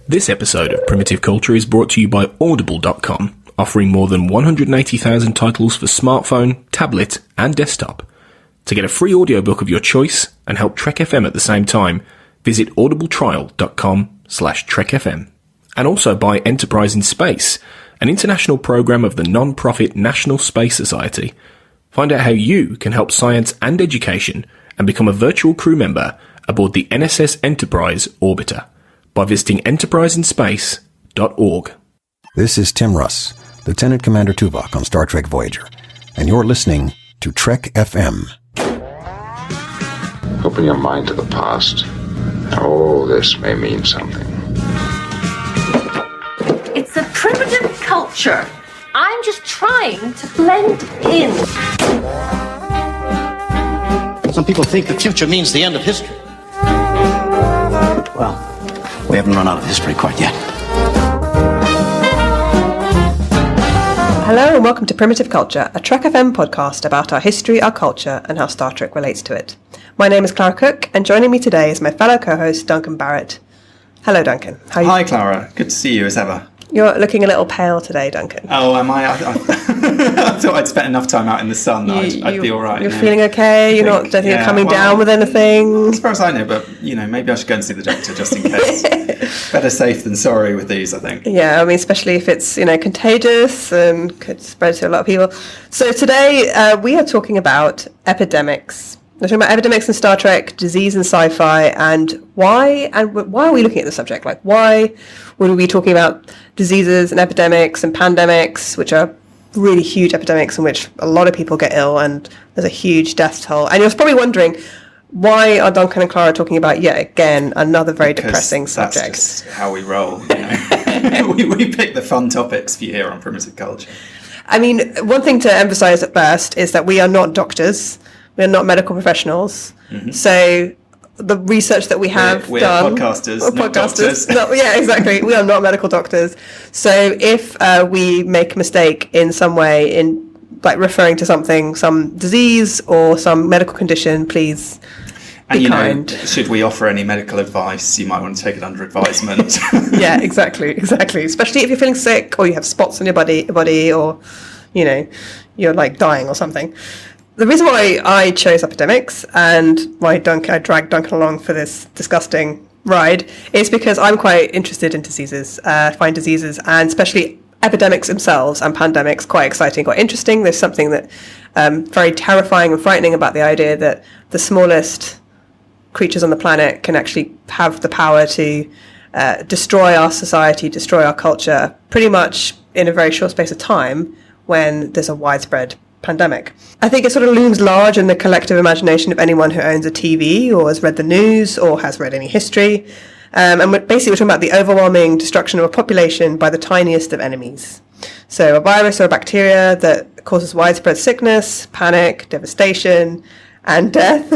This episode of Primitive Culture is brought to you by Audible.com, offering more than 180,000 titles for smartphone, tablet, and desktop. To get a free audiobook of your choice and help Trek FM at the same time, visit audibletrial.com/trekfm. And also by Enterprise in Space, an international program of the non-profit National Space Society. Find out how you can help science and education and become a virtual crew member aboard the NSS Enterprise Orbiter by visiting enterpriseinspace.org. This is Tim Russ, Lieutenant Commander Tuvok on Star Trek Voyager, and you're listening to Trek FM. Open your mind to the past. Oh, this may mean something. It's a primitive culture. I'm just trying to blend in. Some people think the future means the end of history. Well, we haven't run out of history quite yet. Hello and welcome to Primitive Culture, a Trek FM podcast about our history, our culture, and how Star Trek relates to it. My name is Clara Cook, and joining me today is my fellow co-host, Duncan Barrett. Hello, Duncan. How are you? Hi, Clara. Good to see you as ever. You're looking a little pale today, Duncan. Oh, am I? I thought I'd spent enough time out in the sun that I'd be all right. You're feeling okay? You're not you're coming down with anything? As far as I know, but, maybe I should go and see the doctor just in case. Better safe than sorry with these, I think. Yeah, I mean, especially if it's, contagious and could spread to a lot of people. So today we are talking about epidemics. We're talking about epidemics in Star Trek, disease in sci-fi, and why are we looking at the subject? Like, why would we be talking about diseases and epidemics and pandemics, which are really huge epidemics in which a lot of people get ill and there's a huge death toll? And you're probably wondering, why are Duncan and Clara talking about, yet again, another very depressing subject? That's just how we roll, we pick the fun topics for you here on Primitive Culture. I mean, one thing to emphasise at first is that we are not doctors. We're not medical professionals. Mm-hmm. So the research that we have we're done... podcasters, we're not doctors. Yeah, exactly. We are not medical doctors. So if we make a mistake in some way in referring to something, some disease or some medical condition, please be kind. Should we offer any medical advice, you might want to take it under advisement. Yeah, exactly. Especially if you're feeling sick or you have spots on your body or, you're dying or something. The reason why I chose epidemics and why I dragged Duncan along for this disgusting ride is because I'm quite interested in diseases. I find diseases and especially epidemics themselves and pandemics quite exciting, quite interesting. There's something that very terrifying and frightening about the idea that the smallest creatures on the planet can actually have the power to destroy our society, destroy our culture pretty much in a very short space of time when there's a widespread pandemic. I think it sort of looms large in the collective imagination of anyone who owns a TV or has read the news or has read any history. And we're talking about the overwhelming destruction of a population by the tiniest of enemies. So a virus or a bacteria that causes widespread sickness, panic, devastation, and death.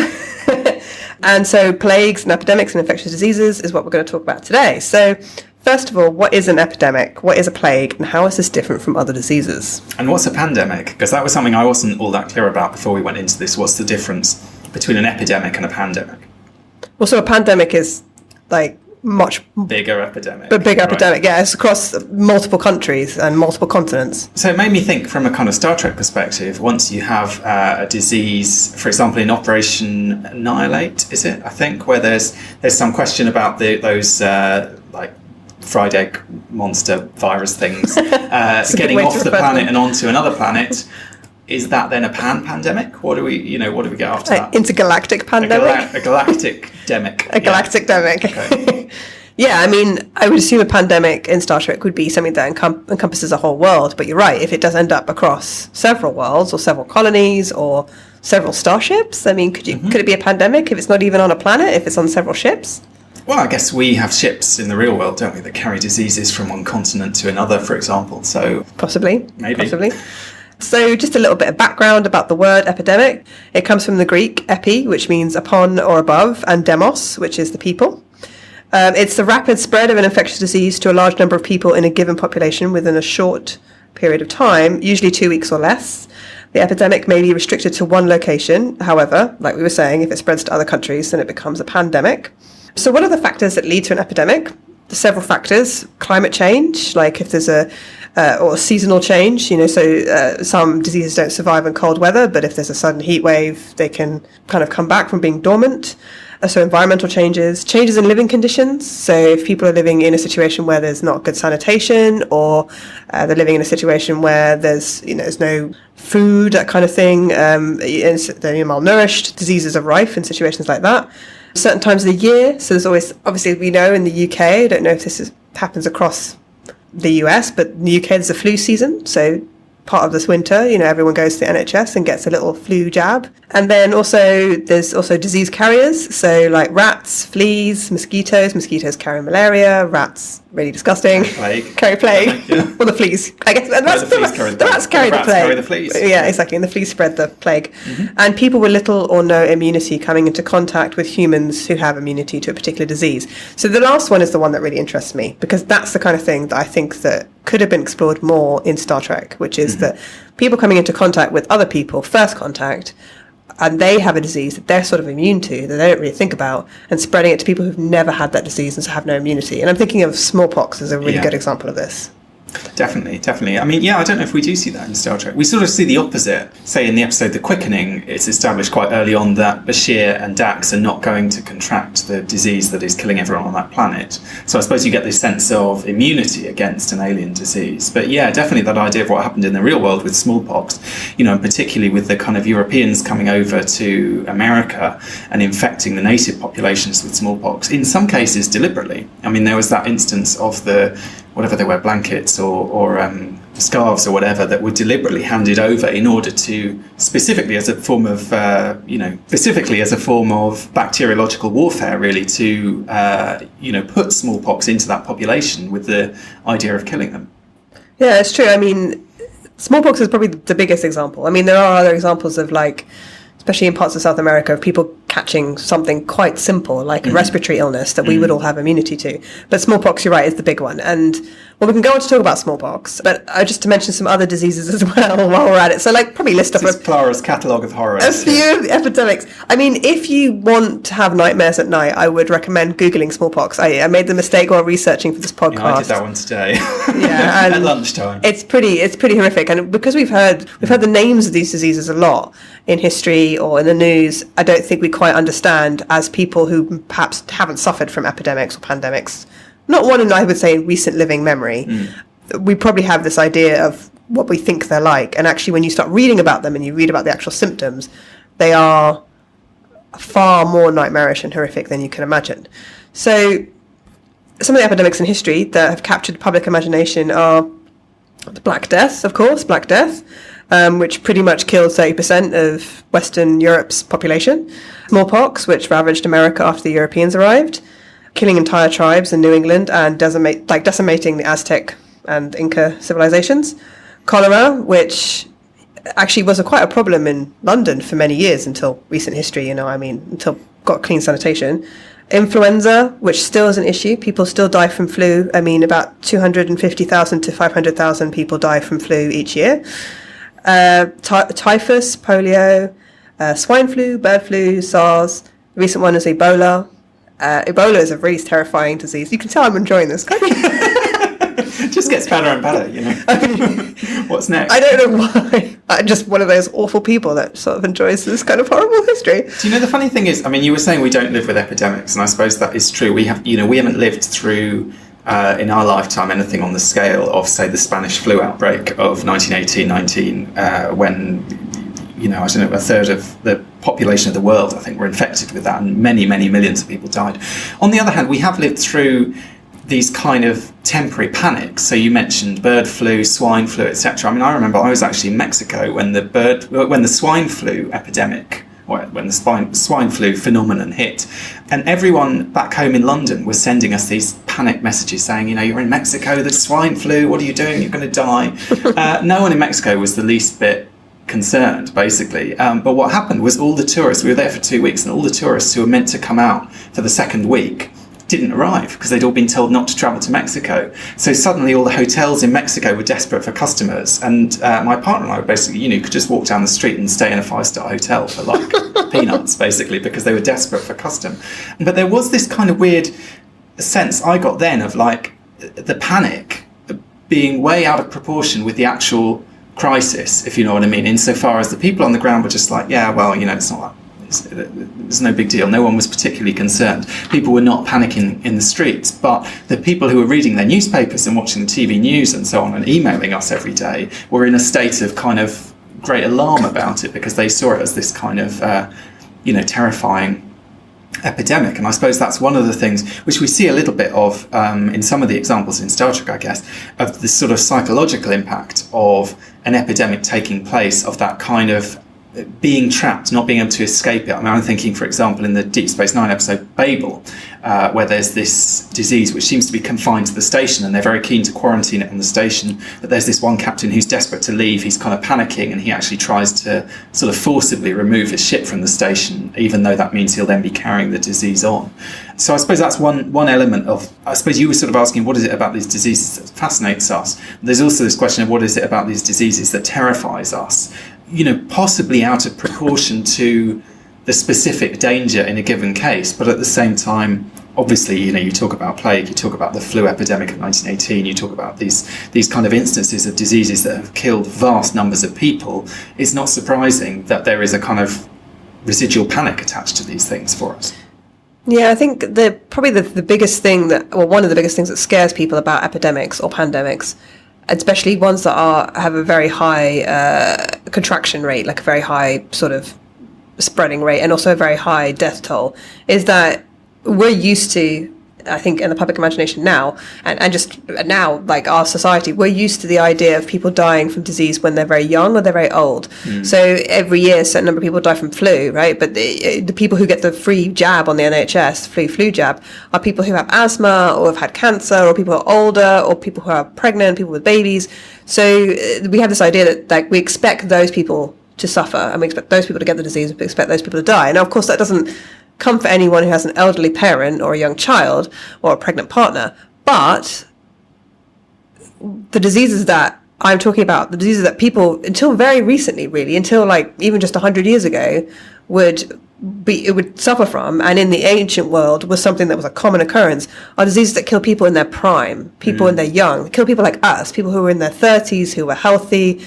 And so plagues and epidemics and infectious diseases is what we're going to talk about today. So first of all, what is an epidemic? What is a plague? And how is this different from other diseases? And what's a pandemic? Because that was something I wasn't all that clear about before we went into this. What's the difference between an epidemic and a pandemic? Well, so a pandemic is much bigger epidemic. But big epidemic, yeah. It's across multiple countries and multiple continents. So it made me think from a kind of Star Trek perspective, once you have a disease, for example, in Operation Annihilate, is it? I think, where there's some question about those fried egg monster virus things getting off the planet and onto another planet. Is that then a pandemic? What do we get after that? Intergalactic pandemic? A galactic-demic. A galactic-demic. Okay. Yeah, I mean, I would assume a pandemic in Star Trek would be something that encompasses a whole world, but you're right, if it does end up across several worlds or several colonies or several starships, I mean, could it be a pandemic if it's not even on a planet, if it's on several ships? Well, I guess we have ships in the real world, don't we, that carry diseases from one continent to another, for example, so... Possibly. Maybe. So just a little bit of background about the word epidemic. It comes from the Greek epi, which means upon or above, and demos, which is the people. It's the rapid spread of an infectious disease to a large number of people in a given population within a short period of time, usually 2 weeks or less. The epidemic may be restricted to one location. However, like we were saying, if it spreads to other countries, then it becomes a pandemic. So what are the factors that lead to an epidemic? several factors. Climate change, like if there's or seasonal change, so some diseases don't survive in cold weather, but if there's a sudden heat wave, they can kind of come back from being dormant. So environmental changes in living conditions. So if people are living in a situation where there's not good sanitation, or they're living in a situation where there's no food, that kind of thing, and they're malnourished, diseases are rife in situations like that. Certain times of the year. So there's always, obviously, we know in the UK, I don't know if this happens across the US, but in the UK there's a flu season. So part of this winter, everyone goes to the NHS and gets a little flu jab. And then there's also disease carriers. So like rats, fleas, mosquitoes carry malaria, rats, really disgusting. Carry plague. Yeah. Well, the fleas. I guess the rats carry the plague. Carry the fleas. Yeah, exactly. And the fleas spread the plague. Mm-hmm. And people with little or no immunity coming into contact with humans who have immunity to a particular disease. So the last one is the one that really interests me, because that's the kind of thing that I think that could have been explored more in Star Trek, which is that people coming into contact with other people, first contact, and they have a disease that they're sort of immune to, that they don't really think about, and spreading it to people who've never had that disease and so have no immunity. And I'm thinking of smallpox as a really good example of this. Definitely. I mean, I don't know if we do see that in Star Trek. We sort of see the opposite. Say in the episode The Quickening, it's established quite early on that Bashir and Dax are not going to contract the disease that is killing everyone on that planet. So I suppose you get this sense of immunity against an alien disease. But yeah, definitely that idea of what happened in the real world with smallpox, and particularly with the kind of Europeans coming over to America and infecting the native populations with smallpox, in some cases deliberately. I mean, there was that instance of whatever they wear, blankets or scarves or whatever, that were deliberately handed over in order to, specifically as a form of bacteriological warfare, really, to put smallpox into that population with the idea of killing them. Yeah, it's true. I mean, smallpox is probably the biggest example. I mean, there are other examples of, like, especially in parts of South America, of people catching something quite simple, like a respiratory illness that we would all have immunity to. But smallpox, you're right, is the big one. And, well, we can go on to talk about smallpox, but just to mention some other diseases as well while we're at it. So, like, probably list this is Clara's catalogue of horrors. A few of the epidemics. I mean, if you want to have nightmares at night, I would recommend Googling smallpox. I made the mistake while researching for this podcast. Yeah, I did that one today. Yeah, at lunchtime. It's pretty horrific. And because we've heard the names of these diseases a lot in history or in the news, I don't think we quite understand, as people who perhaps haven't suffered from epidemics or pandemics, not one in, I would say, recent living memory, we probably have this idea of what we think they're like. And actually, when you start reading about them and you read about the actual symptoms, they are far more nightmarish and horrific than you can imagine. So some of the epidemics in history that have captured public imagination are the Black Death, of course, Black Death, which pretty much killed 30% of Western Europe's population. Smallpox, which ravaged America after the Europeans arrived, killing entire tribes in New England and decimating the Aztec and Inca civilizations. Cholera, which actually was quite a problem in London for many years until recent history, until got clean sanitation. Influenza, which still is an issue. People still die from flu. I mean, about 250,000 to 500,000 people die from flu each year. Typhus, polio, swine flu, bird flu, SARS. The recent one is Ebola. Ebola is a really terrifying disease. You can tell I'm enjoying this. It just gets better and better, What's next? I don't know why. I'm just one of those awful people that sort of enjoys this kind of horrible history. Do you know, the funny thing is, I mean, you were saying we don't live with epidemics, and I suppose that is true. We haven't lived through in our lifetime anything on the scale of, say, the Spanish flu outbreak of 1918-19, when, I don't know, a third of the population of the world, I think, were infected with that, and many, many millions of people died. On the other hand, we have lived through these kind of temporary panics. So you mentioned bird flu, swine flu, etc. I mean, I remember I was actually in Mexico when the swine flu epidemic, or when the swine flu phenomenon hit, and everyone back home in London was sending us these panic messages saying, you're in Mexico, there's swine flu, what are you doing? You're going to die. No one in Mexico was the least bit concerned, basically. But what happened was all the tourists, we were there for 2 weeks, and all the tourists who were meant to come out for the second week didn't arrive because they'd all been told not to travel to Mexico. So suddenly all the hotels in Mexico were desperate for customers, and my partner and I basically, could just walk down the street and stay in a 5-star hotel for like peanuts, basically, because they were desperate for custom. But there was this kind of weird sense I got then of like the panic being way out of proportion with the actual crisis, if you know what I mean, insofar as the people on the ground were just like, yeah, well, you know, it's not that, it's no big deal. No one was particularly concerned. People were not panicking in the streets, but the people who were reading their newspapers and watching the TV news and so on and emailing us every day were in a state of kind of great alarm about it, because they saw it as this kind of, terrifying epidemic. And I suppose that's one of the things which we see a little bit of in some of the examples in Star Trek, I guess, of the sort of psychological impact of an epidemic taking place, of that kind of being trapped, not being able to escape it. I mean, I'm thinking, for example, in the Deep Space Nine episode Babel, where there's this disease which seems to be confined to the station, and they're very keen to quarantine it on the station. But there's this one captain who's desperate to leave. He's kind of panicking, and he actually tries to sort of forcibly remove his ship from the station, even though that means he'll then be carrying the disease on. So I suppose that's one element of, I suppose you were sort of asking, what is it about these diseases that fascinates us? There's also this question of what is it about these diseases that terrifies us? You know, possibly out of proportion to the specific danger in a given case, but at the same time, obviously, you know, you talk about plague, you talk about the flu epidemic of 1918, you talk about these kind of instances of diseases that have killed vast numbers of people. It's not surprising that there is a kind of residual panic attached to these things for us. Yeah, I think probably the biggest thing one of the biggest things that scares people about epidemics or pandemics, especially ones that have a very high contraction rate, like a very high sort of spreading rate, and also a very high death toll, is that we're used to, I think, in the public imagination now, and just now, like our society, we're used to the idea of people dying from disease when they're very young or they're very old. So every year, a certain number of people die from flu, right? But the people who get the free jab on the NHS, flu jab, are people who have asthma or have had cancer, or people who are older, or people who are pregnant, people with babies. So we have this idea that like we expect those people to suffer, and we expect those people to get the disease, and we expect those people to die. Now, of course, that doesn't come for anyone who has an elderly parent or a young child or a pregnant partner. But the diseases that I'm talking about, the diseases that people, until very recently, really, until like even just 100 years ago, would suffer from, and in the ancient world was something that was a common occurrence, are diseases that kill people in their prime, people in their young, kill people like us, people who were in their 30s, who were healthy.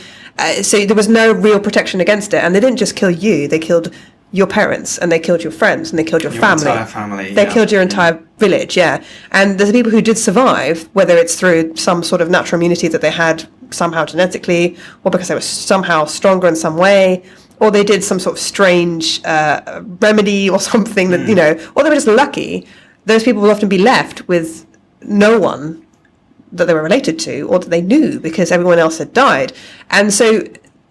So there was no real protection against it. And they didn't just kill you, they killed your parents, and they killed your friends, and they killed your family. Entire family. They killed your entire village, yeah. And there's people who did survive, whether it's through some sort of natural immunity that they had somehow genetically, or because they were somehow stronger in some way, or they did some sort of strange remedy or something that, you know, or they were just lucky. Those people will often be left with no one that they were related to or that they knew, because everyone else had died. And so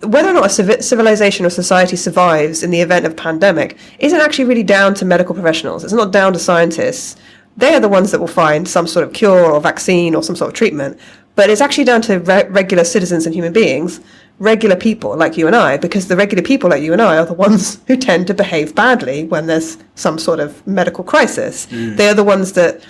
whether or not a civilization or society survives in the event of a pandemic isn't actually really down to medical professionals. It's not down to scientists. They are the ones that will find some sort of cure or vaccine or some sort of treatment. But it's actually down to regular citizens and human beings, regular people like you and I, because the regular people like you and I are the ones who tend to behave badly when there's some sort of medical crisis. They are the ones that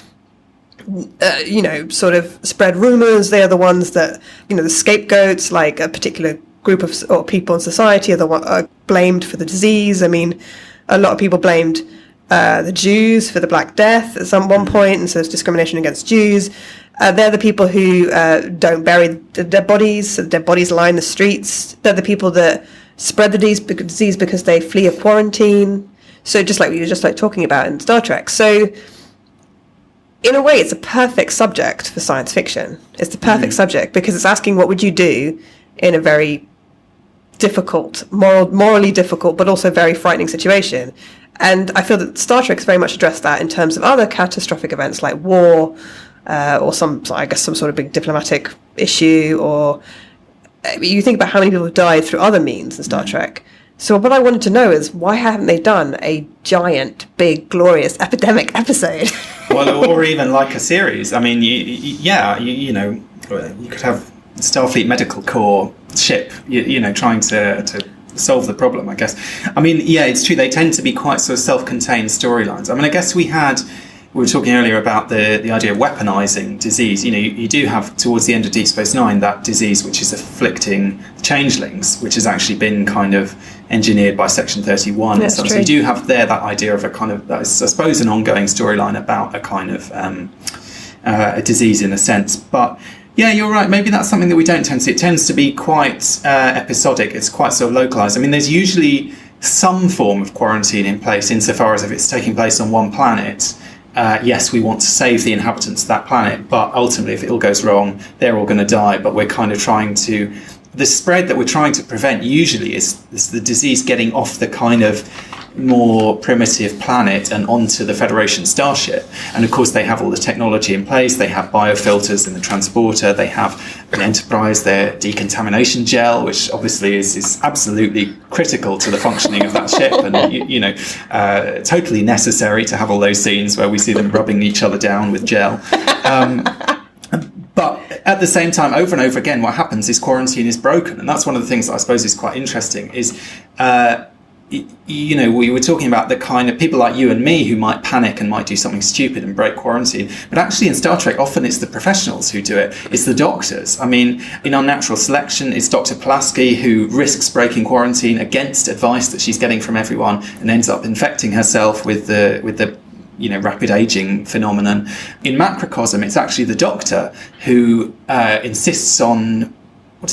sort of spread rumors. They are the ones that, the scapegoats, like a particular group of people in society are blamed for the disease. I mean, a lot of people blamed the Jews for the Black Death at one point, and so there's discrimination against Jews. They're the people who don't bury the dead bodies, so the dead bodies line the streets. They're the people that spread the disease because they flee a quarantine. So just like we were just talking about in Star Trek. So in a way, it's a perfect subject for science fiction. It's the perfect subject because it's asking what would you do in a very difficult, morally difficult, but also very frightening situation. And I feel that Star Trek's very much addressed that in terms of other catastrophic events like war, or some sort of big diplomatic issue, or you think about how many people have died through other means in Star Trek. So what I wanted to know is, why haven't they done a giant, big, glorious epidemic episode? Well, or even like a series. I mean, you could have Starfleet Medical Corps ship, trying to solve the problem, I guess. I mean, yeah, it's true. They tend to be quite sort of self-contained storylines. I mean, I guess we were talking earlier about the idea of weaponizing disease. You do have, towards the end of Deep Space Nine, that disease which is afflicting changelings, which has actually been kind of engineered by Section 31. That's So true. you do have there that idea of a kind of, that is, I suppose, an ongoing storyline about a kind of a disease in a sense. But yeah, you're right. Maybe that's something that we don't tend to see. It tends to be quite episodic. It's quite sort of localized. I mean, there's usually some form of quarantine in place insofar as if it's taking place on one planet. Yes, we want to save the inhabitants of that planet, but ultimately, if it all goes wrong, they're all going to die. But we're kind of trying to... The spread that we're trying to prevent usually is the disease getting off the kind of more primitive planet and onto the Federation starship. And of course, they have all the technology in place. They have biofilters in the transporter. They have an Enterprise, their decontamination gel, which obviously is absolutely critical to the functioning of that ship. And, totally necessary to have all those scenes where we see them rubbing each other down with gel. But at the same time, over and over again, what happens is quarantine is broken. And that's one of the things that I suppose is quite interesting is, we were talking about the kind of people like you and me who might panic and might do something stupid and break quarantine. But actually in Star Trek, often it's the professionals who do it. It's the doctors. I mean, in Unnatural Selection, it's Dr. Pulaski who risks breaking quarantine against advice that she's getting from everyone and ends up infecting herself with the rapid aging phenomenon. In Macrocosm, it's actually the Doctor who insists on,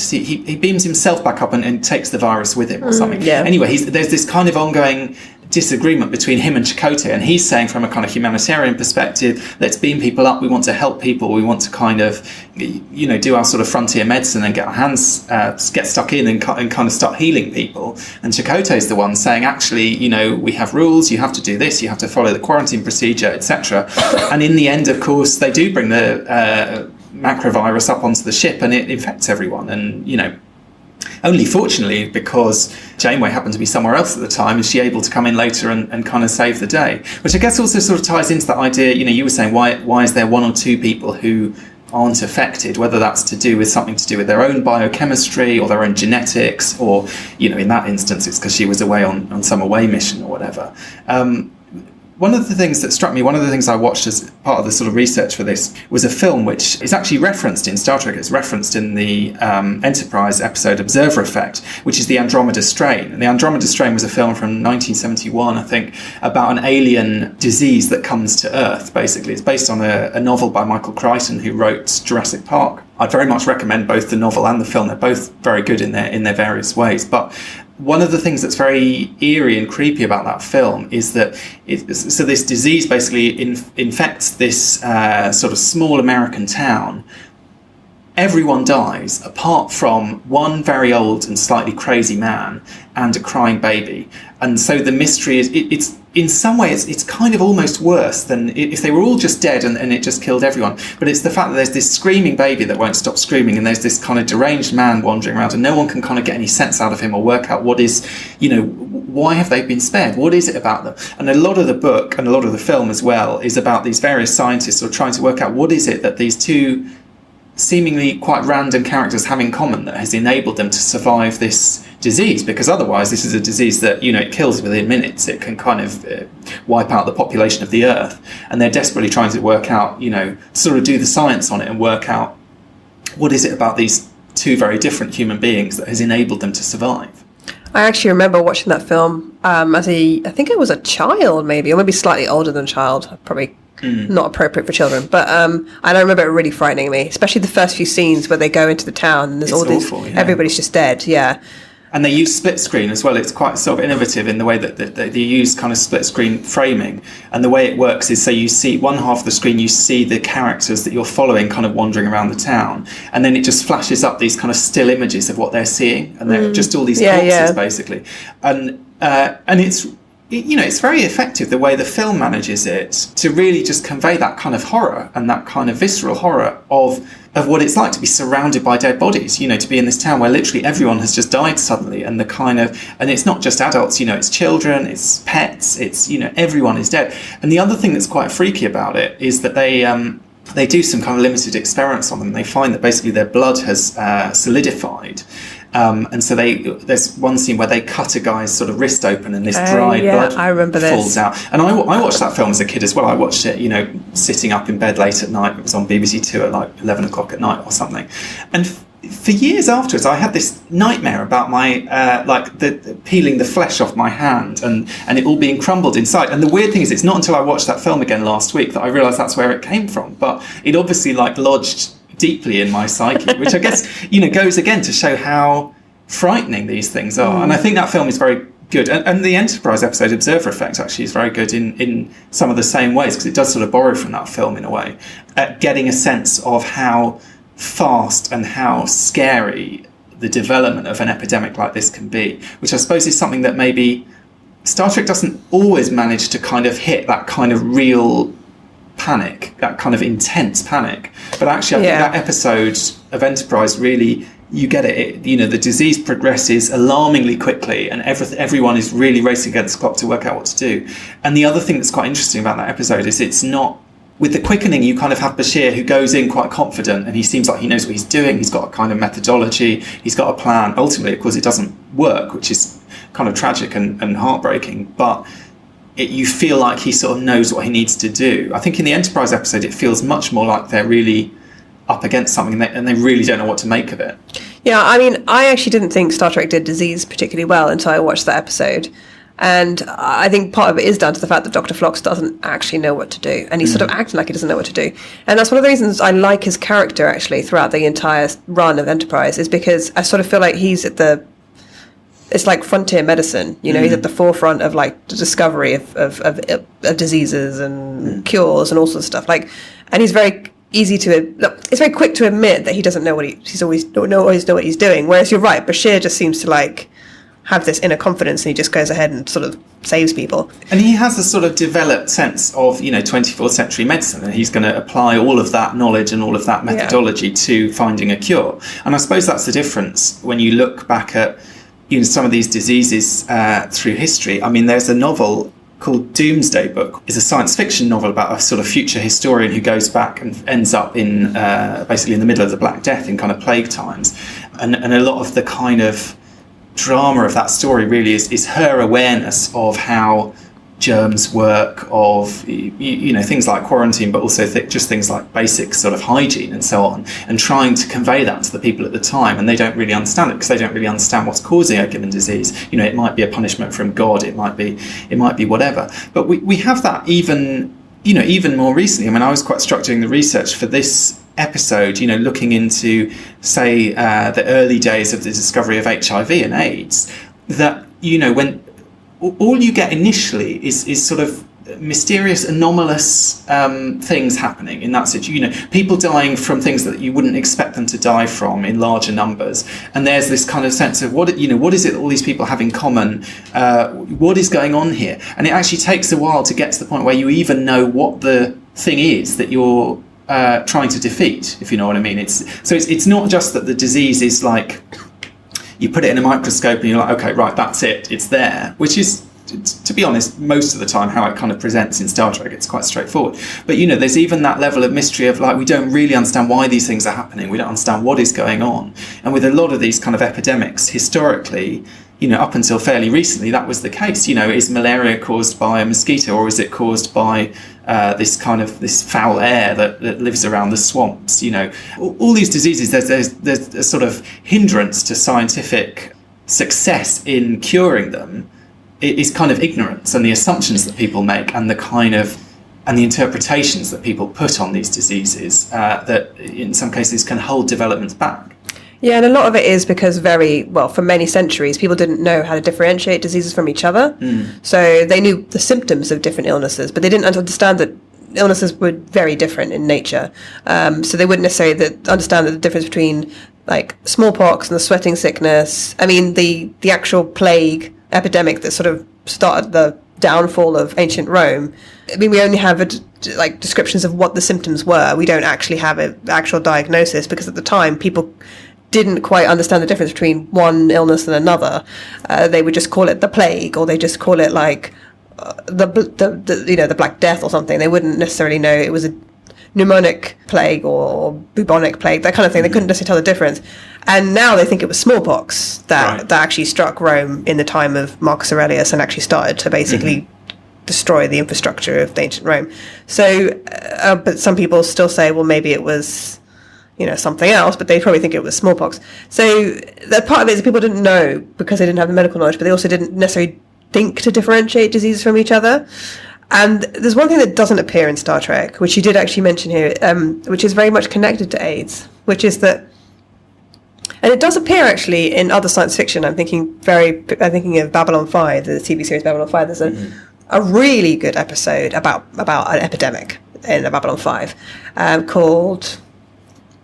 he beams himself back up and takes the virus with him or something. Yeah. Anyway, there's this kind of ongoing disagreement between him and Chakotay, and he's saying from a kind of humanitarian perspective, let's beam people up, we want to help people, we want to kind of, do our sort of frontier medicine and get our hands, get stuck in and kind of start healing people. And Chakotay's the one saying, actually, we have rules, you have to do this, you have to follow the quarantine procedure, etc. And in the end, of course, they do bring the macrovirus up onto the ship and it infects everyone. And, only fortunately, because Janeway happened to be somewhere else at the time, is she able to come in later and kind of save the day. Which I guess also sort of ties into that idea, you were saying, why is there one or two people who aren't affected, whether that's to do with something to do with their own biochemistry or their own genetics, or, in that instance, it's because she was away on some away mission or whatever. One of the things that struck me, one of the things I watched as part of the sort of research for this, was a film which is actually referenced in Star Trek. It's referenced in the Enterprise episode Observer Effect, which is the Andromeda Strain. And the Andromeda Strain was a film from 1971, I think, about an alien disease that comes to Earth, basically. It's based on a novel by Michael Crichton, who wrote Jurassic Park. I'd very much recommend both the novel and the film. They're both very good in their various ways. But one of the things that's very eerie and creepy about that film is that this disease basically infects this sort of small American town. Everyone dies apart from one very old and slightly crazy man and a crying baby. And so the mystery is, it's in some ways, it's kind of almost worse than if they were all just dead and it just killed everyone. But it's the fact that there's this screaming baby that won't stop screaming, and there's this kind of deranged man wandering around, and no one can kind of get any sense out of him or work out what is, why have they been spared? What is it about them? And a lot of the book and a lot of the film as well is about these various scientists sort of trying to work out what is it that these two seemingly quite random characters have in common that has enabled them to survive this disease, because otherwise this is a disease that it kills within minutes. It can kind of wipe out the population of the Earth, and they're desperately trying to work out, sort of do the science on it and work out what is it about these two very different human beings that has enabled them to survive. I actually remember watching that film I think I was a child, maybe, or maybe slightly older than a child, probably not appropriate for children. But I don't remember it really frightening me, especially the first few scenes where they go into the town and there's It's all these, awful, yeah. everybody's just dead, yeah. And they use split screen as well. It's quite sort of innovative in the way that they use kind of split screen framing. And the way it works is, so you see one half of the screen, you see the characters that you're following kind of wandering around the town. And then it just flashes up these kind of still images of what they're seeing. And they're just all these corpses, basically. And it's, it's very effective the way the film manages it to really just convey that kind of horror and that kind of visceral horror of what it's like to be surrounded by dead bodies, to be in this town where literally everyone has just died suddenly, and and it's not just adults, it's children, it's pets, it's, everyone is dead. And the other thing that's quite freaky about it is that they do some kind of limited experiments on them, and they find that basically their blood has solidified. And so there's one scene where they cut a guy's sort of wrist open, and this dried blood I remember falls out. And I watched that film as a kid as well. I watched it, sitting up in bed late at night. It was on BBC Two at like 11 o'clock at night or something. And for years afterwards, I had this nightmare about my the peeling the flesh off my hand and it all being crumbled inside. And the weird thing is, it's not until I watched that film again last week that I realised that's where it came from. But it obviously lodged deeply in my psyche, which I guess goes again to show how frightening these things are. And I think that film is very good, and the Enterprise episode Observer Effect actually is very good in some of the same ways, because it does sort of borrow from that film in a way, at getting a sense of how fast and how scary the development of an epidemic like this can be, which I suppose is something that maybe Star Trek doesn't always manage to kind of hit, that kind of real panic, that kind of intense panic. But actually, I think that episode of Enterprise really, you get it. The disease progresses alarmingly quickly, and everyone is really racing against the clock to work out what to do. And the other thing that's quite interesting about that episode is it's not, with the quickening, you kind of have Bashir, who goes in quite confident, and he seems like he knows what he's doing. He's got a kind of methodology. He's got a plan. Ultimately, of course, it doesn't work, which is kind of tragic and heartbreaking. But you feel like he sort of knows what he needs to do. I think in the Enterprise episode, it feels much more like they're really up against something and they really don't know what to make of it. Yeah, I mean, I actually didn't think Star Trek did disease particularly well until I watched that episode. And I think part of it is down to the fact that Dr. Phlox doesn't actually know what to do. And he's sort of acting like he doesn't know what to do. And that's one of the reasons I like his character, actually, throughout the entire run of Enterprise, is because I sort of feel like he's at the... It's like frontier medicine, he's at the forefront of like the discovery of diseases and cures and all sorts of stuff. And he's very easy to... It's very quick to admit that he doesn't know what he's always know what he's doing. Whereas you're right, Bashir just seems to have this inner confidence, and he just goes ahead and sort of saves people. And he has a sort of developed sense of 24th century medicine, and he's going to apply all of that knowledge and all of that methodology to finding a cure. And I suppose that's the difference when you look back at some of these diseases through history. I mean, there's a novel called Doomsday Book. It's a science fiction novel about a sort of future historian who goes back and ends up in basically in the middle of the Black Death in kind of plague times. And a lot of the kind of drama of that story really is her awareness of how germs work, of things like quarantine, but also just things like basic sort of hygiene and so on, and trying to convey that to the people at the time. And they don't really understand it because they don't really understand what's causing a given disease. It might be a punishment from God, it might be whatever. But we have that even more recently. I mean, I was quite struck doing the research for this episode, looking into, say, the early days of the discovery of HIV and AIDS, that, when all you get initially is sort of mysterious, anomalous things happening in that situation. People dying from things that you wouldn't expect them to die from in larger numbers. And there's this kind of sense of what is it that all these people have in common? What is going on here? And it actually takes a while to get to the point where you even know what the thing is that you're trying to defeat, if you know what I mean. It's not just that the disease is like, you put it in a microscope and you're like, okay, right, that's it, it's there, which is, to be honest, most of the time how it kind of presents in Star Trek. It's quite straightforward. But, there's even that level of mystery of we don't really understand why these things are happening. We don't understand what is going on. And with a lot of these kind of epidemics, historically, up until fairly recently, that was the case. Is malaria caused by a mosquito, or is it caused by this foul air that lives around the swamps? All these diseases, there's a sort of hindrance to scientific success in curing them. It is kind of ignorance and the assumptions that people make and the interpretations that people put on these diseases that in some cases can hold development back. Yeah, and a lot of it is because for many centuries, people didn't know how to differentiate diseases from each other. So they knew the symptoms of different illnesses, but they didn't understand that illnesses were very different in nature. So they wouldn't necessarily understand the difference between smallpox and the sweating sickness. I mean, the actual plague epidemic that sort of started the downfall of ancient Rome. I mean, we only have descriptions of what the symptoms were. We don't actually have an actual diagnosis because at the time people didn't quite understand the difference between one illness and another. They would just call it the plague, or they just call it the Black Death or something. They wouldn't necessarily know it was a pneumonic plague or bubonic plague, that kind of thing. They couldn't necessarily tell the difference. And now they think it was smallpox that actually struck Rome in the time of Marcus Aurelius and actually started to basically destroy the infrastructure of ancient Rome. So, but some people still say, well, maybe it was something else, but they probably think it was smallpox. So that part of it is people didn't know because they didn't have the medical knowledge, but they also didn't necessarily think to differentiate diseases from each other. And there's one thing that doesn't appear in Star Trek, which you did actually mention here, which is very much connected to AIDS, which is that, and it does appear actually in other science fiction. I'm thinking of Babylon 5, the TV series Babylon 5. There's a really good episode about an epidemic in Babylon 5 called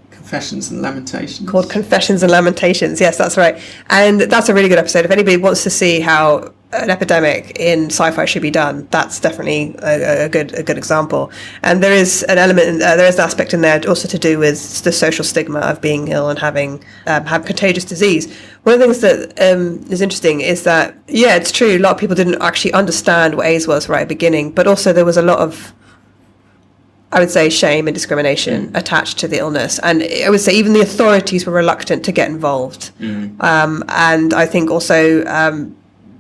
Confessions and Lamentations. Called Confessions and Lamentations. Yes, that's right. And that's a really good episode. If anybody wants to see how an epidemic in sci-fi should be done, that's definitely a good example. And there is an element, there is an aspect in there also to do with the social stigma of being ill and having contagious disease. One of the things that is interesting is that, yeah, it's true, a lot of people didn't actually understand what AIDS was right at the beginning, but also there was a lot of, I would say, shame and discrimination attached to the illness. And I would say even the authorities were reluctant to get involved. And I think also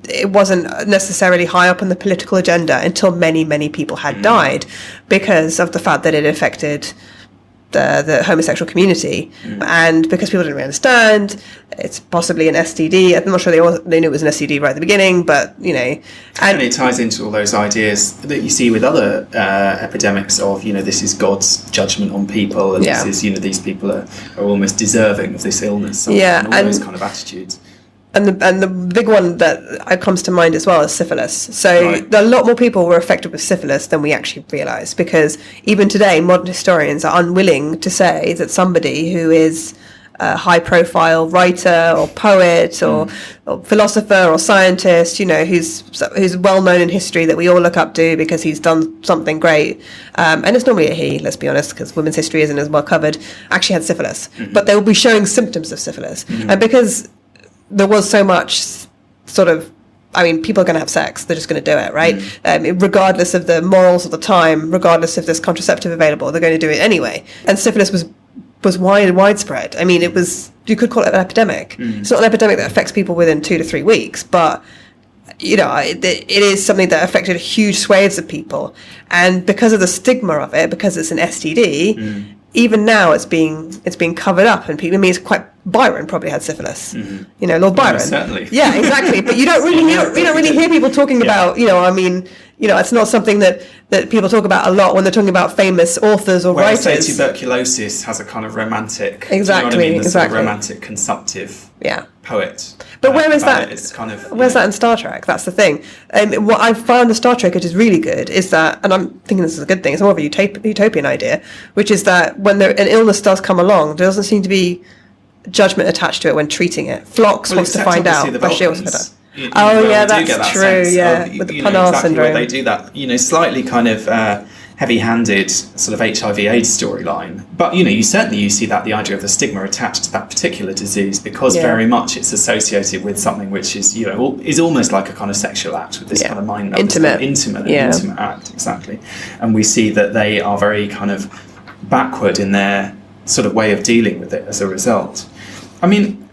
it wasn't necessarily high up on the political agenda until many, many people had died because of the fact that it affected the homosexual community. And because people didn't really understand, it's possibly an STD. I'm not sure they knew it was an STD right at the beginning, but, and it ties into all those ideas that you see with other epidemics of, this is God's judgment on people, and this is, these people are almost deserving of this illness. And all those kind of attitudes. And the big one that comes to mind as well is syphilis. So a lot more people were affected with syphilis than we actually realise, because even today modern historians are unwilling to say that somebody who is a high-profile writer or poet or philosopher or scientist, who's well-known in history that we all look up to because he's done something great, and it's normally a he, let's be honest, because women's history isn't as well covered, actually had syphilis. But they will be showing symptoms of syphilis. And because there was so much people are going to have sex, they're just going to do it, right? Regardless of the morals of the time, regardless if there's contraceptive available, they're going to do it anyway. And syphilis was widespread. I mean, you could call it an epidemic. It's not an epidemic that affects people within 2 to 3 weeks, but it is something that affected huge swathes of people. And because of the stigma of it, because it's an STD, even now it's being covered up, and people, it's quite, Byron probably had syphilis. Lord Byron. Certainly. Yeah, exactly. But you don't really hear people talking about, it's not something that people talk about a lot when they're talking about famous authors or writers. Say tuberculosis has a kind of romantic, exactly. Sort of romantic, consumptive poet. But where is that? It's kind of, where's that in Star Trek? That's the thing. What I've found in Star Trek, which is really good, is that, and I'm thinking this is a good thing, it's more of a utopian idea, which is that when an illness does come along, there doesn't seem to be judgment attached to it when treating it. Phlox wants to find out, but she wants to find out. That's true. With the Panar syndrome, where they do that, slightly kind of heavy-handed sort of HIV/AIDS storyline. But you see that the idea of the stigma attached to that particular disease, because very much it's associated with something which is is almost like a kind of sexual act, with this kind of mind intimate act, exactly. And we see that they are very kind of backward in their sort of way of dealing with it as a result. I mean,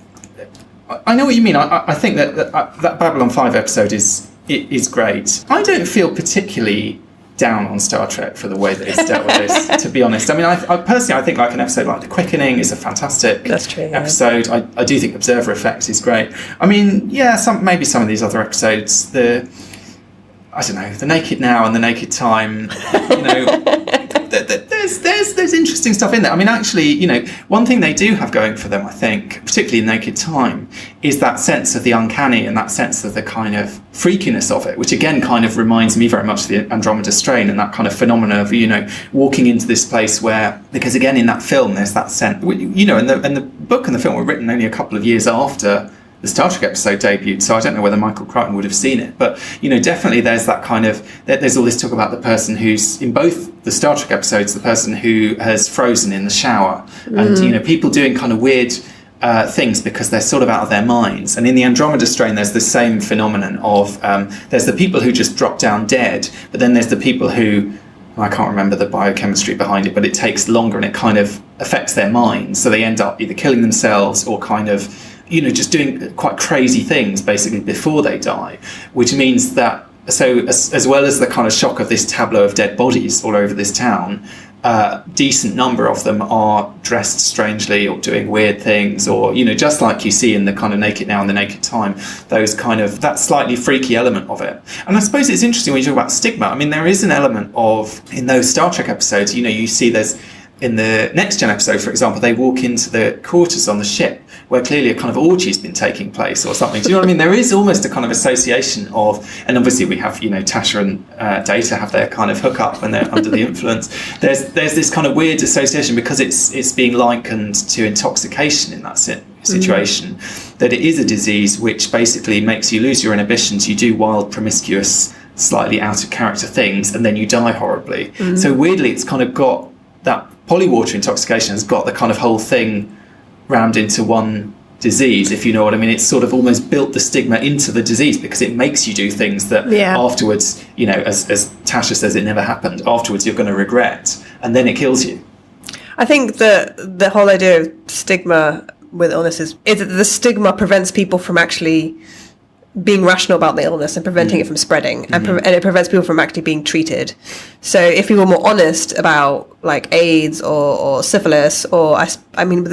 I know what you mean. I think that Babylon 5 episode is great. I don't feel particularly down on Star Trek for the way that it's dealt with this, to be honest. I mean, I personally, I think like an episode like The Quickening is a fantastic episode. I do think Observer Effect is great. I mean, maybe some of these other episodes, the Naked Now and The Naked Time, there's interesting stuff in there. I mean, actually, one thing they do have going for them, I think, particularly in Naked Time, is that sense of the uncanny and that sense of the kind of freakiness of it, which again kind of reminds me very much of the Andromeda Strain and that kind of phenomena of, walking into this place where, because again in that film there's that sense, and the book and the film were written only a couple of years after the Star Trek episode debuted, so I don't know whether Michael Crichton would have seen it, but definitely there's that kind of, there's all this talk about the person who's, in both the Star Trek episodes, the person who has frozen in the shower, and people doing kind of weird things because they're sort of out of their minds. And in the Andromeda Strain there's the same phenomenon of there's the people who just drop down dead, but then there's the people who, I can't remember the biochemistry behind it, but it takes longer and it kind of affects their minds, so they end up either killing themselves or kind of just doing quite crazy things basically before they die, which means that, so as well as the kind of shock of this tableau of dead bodies all over this town, decent number of them are dressed strangely or doing weird things, or, you know, just like you see in the kind of Naked Now and the Naked Time, those kind of, that slightly freaky element of it. And I suppose it's interesting when you talk about stigma. I mean, there is an element of, in those Star Trek episodes, you know, you see there's, in the Next Gen episode, for example, they walk into the quarters on the ship where clearly a kind of orgy's been taking place or something. Do you know what I mean? There is almost a kind of association of, and obviously we have, you know, Tasha and Data have their kind of hookup when they're under the influence. There's this kind of weird association because it's being likened to intoxication in that situation, that it is a disease which basically makes you lose your inhibitions, you do wild, promiscuous, slightly out of character things, and then you die horribly. So weirdly, it's kind of got that polywater intoxication has got the kind of whole thing rammed into one disease, if you know what I mean. It's sort of almost built the stigma into the disease because it makes you do things that afterwards, you know, as Tasha says, it never happened. Afterwards, you're going to regret, and then it kills you. I think the whole idea of stigma with illness is that the stigma prevents people from actually being rational about the illness and preventing it from spreading, and it prevents people from actually being treated. So if we were more honest about like AIDS or syphilis, or I mean with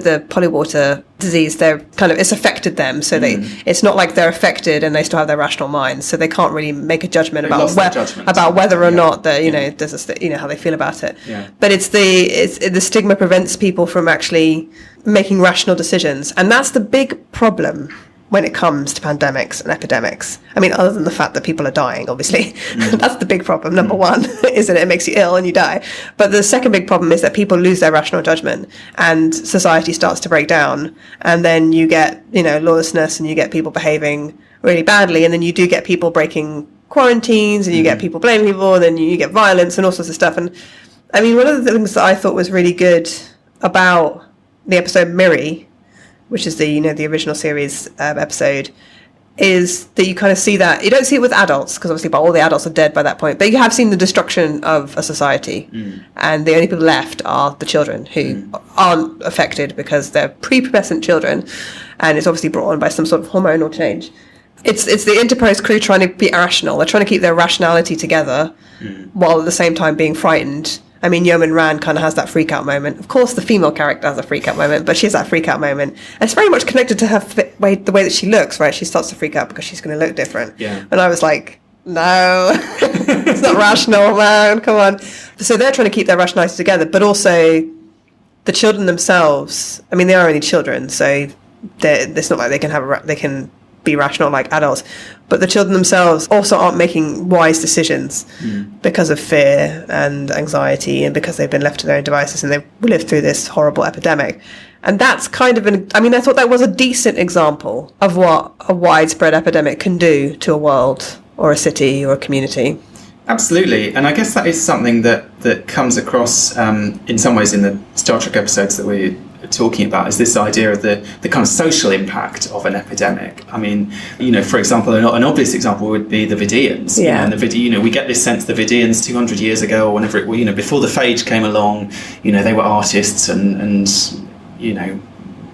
the polywater disease, they're kind of, it's affected them, so it's not like they're affected and they still have their rational minds, so they can't really make a judgment about whether or not that, you know, there's a, you know, how they feel about it. But it's the stigma prevents people from actually making rational decisions, and that's the big problem when it comes to pandemics and epidemics. I mean, other than the fact that people are dying, obviously, that's the big problem. Number one is that it makes you ill and you die. But the second big problem is that people lose their rational judgment and society starts to break down. And then you get, you know, lawlessness, and you get people behaving really badly. And then you do get people breaking quarantines, and you get people blaming people, and then you get violence and all sorts of stuff. And I mean, one of the things that I thought was really good about the episode Miri, which is the, you know, the original series episode, is that you kind of see that, you don't see it with adults, because obviously all the adults are dead by that point, but you have seen the destruction of a society, and the only people left are the children, who aren't affected because they're prepubescent children, and it's obviously brought on by some sort of hormonal change. It's the Enterprise crew trying to be irrational. They're trying to keep their rationality together while at the same time being frightened. I mean, Yeoman Rand kind of has that freak out moment. Of course, the female character has a freak out moment, but she has that freak out moment. And it's very much connected to her the way that she looks, right? She starts to freak out because she's going to look different. And I was like, no, it's not rational, man. Come on. So they're trying to keep their rationality together, but also the children themselves. I mean, they are only children, so it's not like they can be rational like adults, but the children themselves also aren't making wise decisions because of fear and anxiety, and because they've been left to their own devices, and they've lived through this horrible epidemic. And that's kind of I thought that was a decent example of what a widespread epidemic can do to a world or a city or a community. Absolutely, and I guess that is something that comes across in some ways in the Star Trek episodes that we're talking about, is this idea of the kind of social impact of an epidemic. I mean, you know, for example, an obvious example would be the Vidians. You know, and you know, we get this sense the Vidians 200 years ago, or whenever it, you know, before the phage came along, you know, they were artists and you know,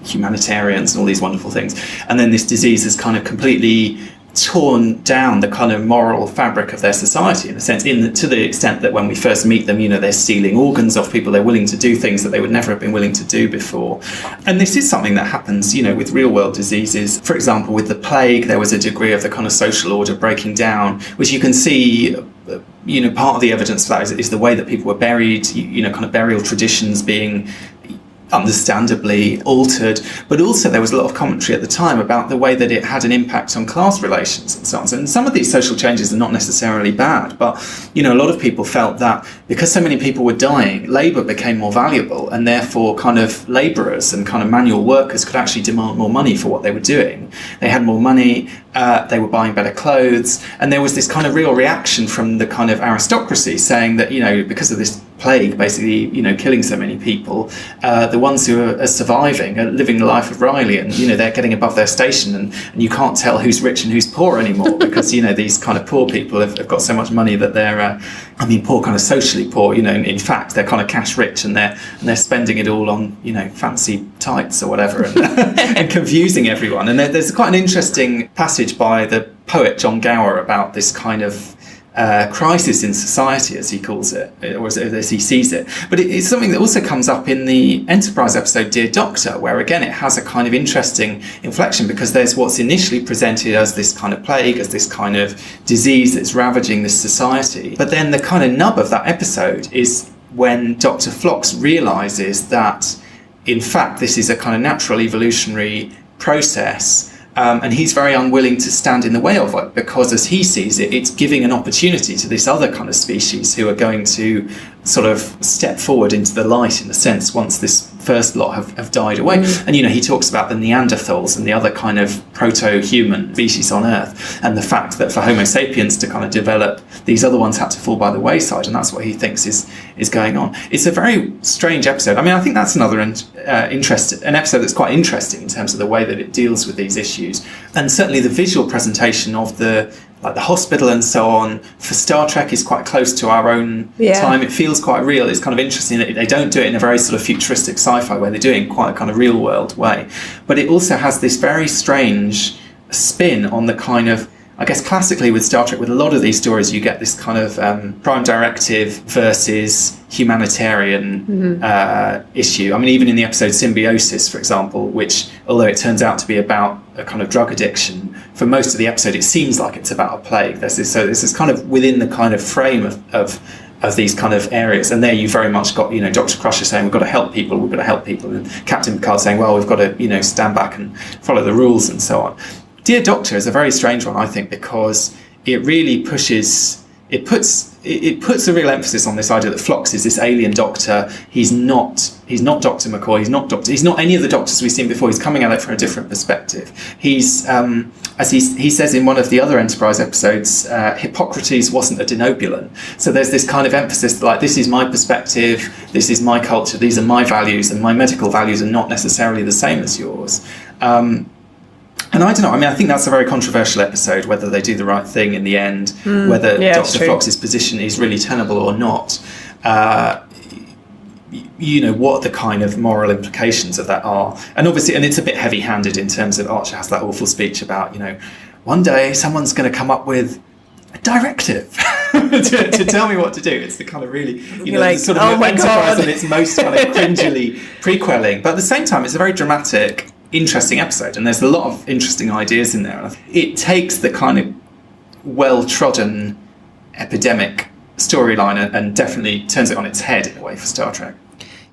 humanitarians and all these wonderful things. And then this disease has kind of completely torn down the kind of moral fabric of their society, in a sense, to the extent that when we first meet them, you know, they're stealing organs off people, they're willing to do things that they would never have been willing to do before. And this is something that happens, you know, with real world diseases. For example, with the plague, there was a degree of the kind of social order breaking down, which you can see, you know, part of the evidence for that is the way that people were buried, you know, kind of burial traditions being understandably altered, but also there was a lot of commentary at the time about the way that it had an impact on class relations and so on. And some of these social changes are not necessarily bad, but, you know, a lot of people felt that because so many people were dying, labour became more valuable, and therefore kind of labourers and kind of manual workers could actually demand more money for what they were doing. They had more money, they were buying better clothes, and there was this kind of real reaction from the kind of aristocracy saying that, you know, because of this plague basically, you know, killing so many people, the ones who are surviving are living the life of Riley, and, you know, they're getting above their station, and you can't tell who's rich and who's poor anymore because, you know, these kind of poor people have got so much money that they're poor, kind of socially poor, you know, in fact they're kind of cash rich, and they're spending it all on, you know, fancy tights or whatever, and, and confusing everyone. And there's quite an interesting passage by the poet John Gower about this kind of crisis in society, as he calls it, or as he sees it. But it's something that also comes up in the Enterprise episode Dear Doctor, where again it has a kind of interesting inflection, because there's what's initially presented as this kind of plague, as this kind of disease that's ravaging this society. But then the kind of nub of that episode is when Dr. Phlox realises that in fact this is a kind of natural evolutionary process. And he's very unwilling to stand in the way of it, because as he sees it, it's giving an opportunity to this other kind of species who are going to sort of step forward into the light, in a sense, once this first lot have died away. And, he talks about the Neanderthals and the other kind of proto-human species on Earth, and the fact that for Homo sapiens to kind of develop, these other ones had to fall by the wayside, and that's what he thinks is going on. It's a very strange episode. I mean, I think that's another an episode that's quite interesting in terms of the way that it deals with these issues, and certainly the visual presentation of the hospital and so on for Star Trek is quite close to our own time. It feels quite real. It's kind of interesting that they don't do it in a very sort of futuristic sci-fi way. They do it in quite a kind of real world way. But it also has this very strange spin on the kind of, I guess classically with Star Trek, with a lot of these stories, you get this kind of Prime Directive versus humanitarian issue. I mean, even in the episode Symbiosis, for example, which, although it turns out to be about a kind of drug addiction, for most of the episode it seems like it's about a plague. This is kind of within the kind of frame of these kind of areas, and there you very much got Dr. Crusher saying we've got to help people, and Captain Picard saying, well, we've got to stand back and follow the rules and so on. Dear Doctor is a very strange one, I think, because it really puts a real emphasis on this idea that Phlox is this alien doctor. He's not Dr. McCoy. He's not any of the doctors we've seen before. He's coming at it from a different perspective. He's as he says in one of the other Enterprise episodes, Hippocrates wasn't a Denobulan. So there's this kind of emphasis that, like, this is my perspective, this is my culture, these are my values, and my medical values are not necessarily the same as yours. And I don't know, I mean, I think that's a very controversial episode, whether they do the right thing in the end, whether Dr. Phlox's position is really tenable or not. What the kind of moral implications of that are. And obviously, and it's a bit heavy-handed in terms of Archer has that awful speech about, one day someone's going to come up with a directive to tell me what to do. It's the kind of really, the sort of Enterprise and its most kind of cringily prequeling. But at the same time, it's a very dramatic, interesting episode, and there's a lot of interesting ideas in there. It takes the kind of well-trodden epidemic storyline and definitely turns it on its head in a way for Star Trek.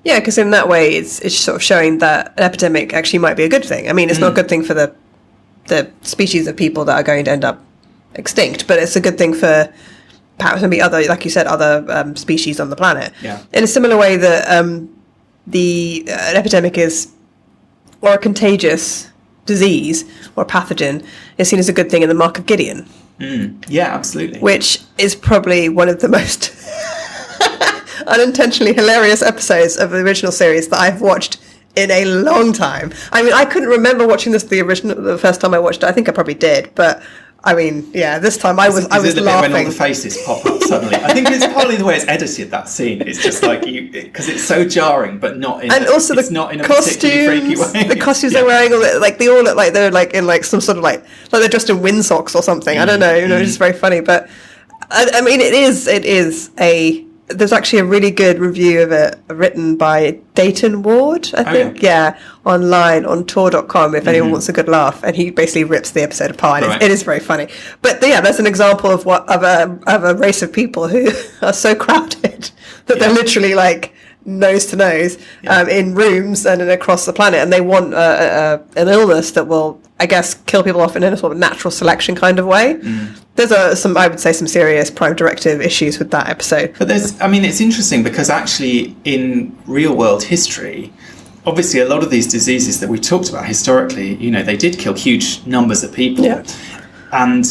Yeah, because in that way it's sort of showing that an epidemic actually might be a good thing. I mean, it's not a good thing for the species of people that are going to end up extinct, but it's a good thing for perhaps maybe other, like you said, other species on the planet. Yeah. In a similar way that an epidemic is, or a contagious disease or pathogen is seen as a good thing in the Mark of Gideon. Yeah, absolutely. Which is probably one of the most unintentionally hilarious episodes of the original series that I've watched in a long time. I mean, I couldn't remember watching this the first time I watched it. I think I probably did, but I mean, yeah, this time I was laughing. When all the faces pop up suddenly. I think it's partly the way it's edited, that scene. It's just like because it's so jarring, but not in. And also the not in a particularly freaky way. The costumes they're wearing, they all look like they're like in like some sort of like they're dressed in windsocks or something. I don't know. It's just very funny. But I mean, it is a. There's actually a really good review of it written by Dayton Ward, I think, online on Tor.com if anyone wants a good laugh, and he basically rips the episode apart. Right. It is very funny. But yeah, that's an example of a race of people who are so crowded that they're literally like nose to nose in rooms and across the planet, and they want an illness that will, I guess, kill people off in a sort of natural selection kind of way. There's some serious Prime Directive issues with that episode. But it's interesting because actually in real world history, obviously a lot of these diseases that we talked about historically, they did kill huge numbers of people. Yeah. And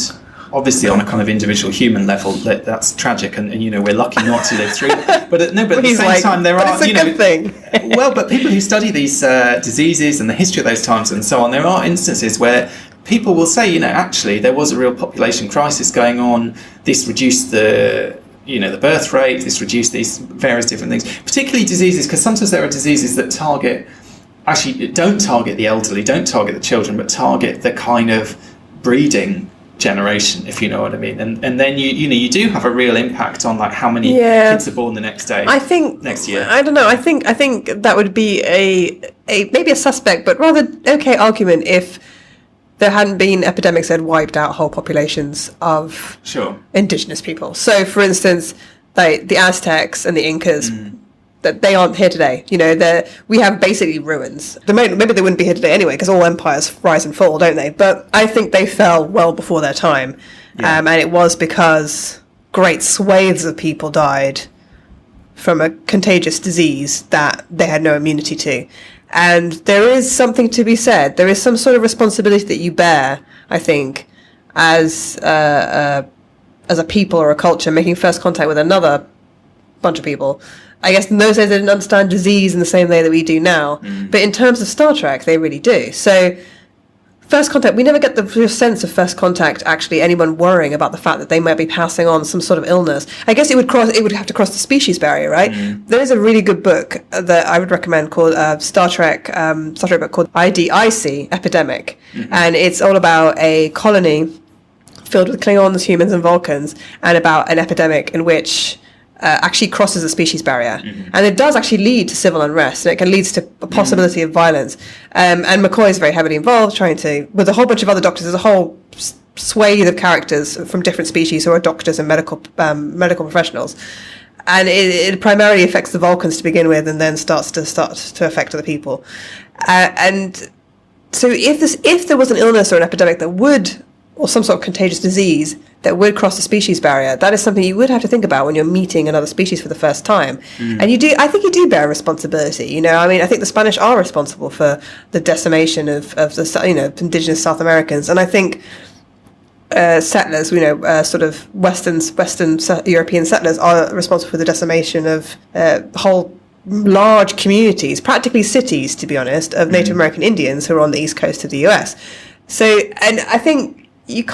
obviously on a kind of individual human level, that's tragic, and we're lucky not to live through it. But at the same time, there are, it's a good thing. Well, but people who study these diseases and the history of those times and so on, there are instances where people will say, actually, there was a real population crisis going on. This reduced the birth rate. This reduced these various different things, particularly diseases, because sometimes there are diseases that don't target the elderly, don't target the children, but target the kind of breeding generation, if you know what I mean. And then you do have a real impact on like how many kids are born the next day. I think next year. I don't know. I think that would be a maybe a suspect, but rather okay argument if there hadn't been epidemics that had wiped out whole populations of indigenous people. So, for instance, the Aztecs and the Incas. That they aren't here today. We have basically ruins. Maybe they wouldn't be here today anyway, because all empires rise and fall, don't they? But I think they fell well before their time. And it was because great swathes of people died from a contagious disease that they had no immunity to. And there is something to be said. There is some sort of responsibility that you bear, I think, as a people or a culture making first contact with another bunch of people. I guess in those days they didn't understand disease in the same way that we do now. But in terms of Star Trek, they really do. So first contact, we never get the real sense of first contact, actually anyone worrying about the fact that they might be passing on some sort of illness. I guess it would have to cross the species barrier, right? There is a really good book that I would recommend called Star Trek book called IDIC, Epidemic. And it's all about a colony filled with Klingons, humans and Vulcans, and about an epidemic in which actually crosses the species barrier. And it does actually lead to civil unrest, and it can lead to a possibility of violence. And McCoy is very heavily involved, with a whole bunch of other doctors. There's a whole swathe of characters from different species who are doctors and medical professionals. And it primarily affects the Vulcans to begin with, and then starts to affect other people. And so if there was an illness or an epidemic that would, or some sort of contagious disease that would cross the species barrier, that is something you would have to think about when you're meeting another species for the first time. And I think you do bear responsibility. I think the Spanish are responsible for the decimation of the indigenous South Americans, and I think settlers, sort of Western European settlers are responsible for the decimation of whole large communities, practically cities, to be honest, of Native American Indians who are on the east coast of the US. So, and I think you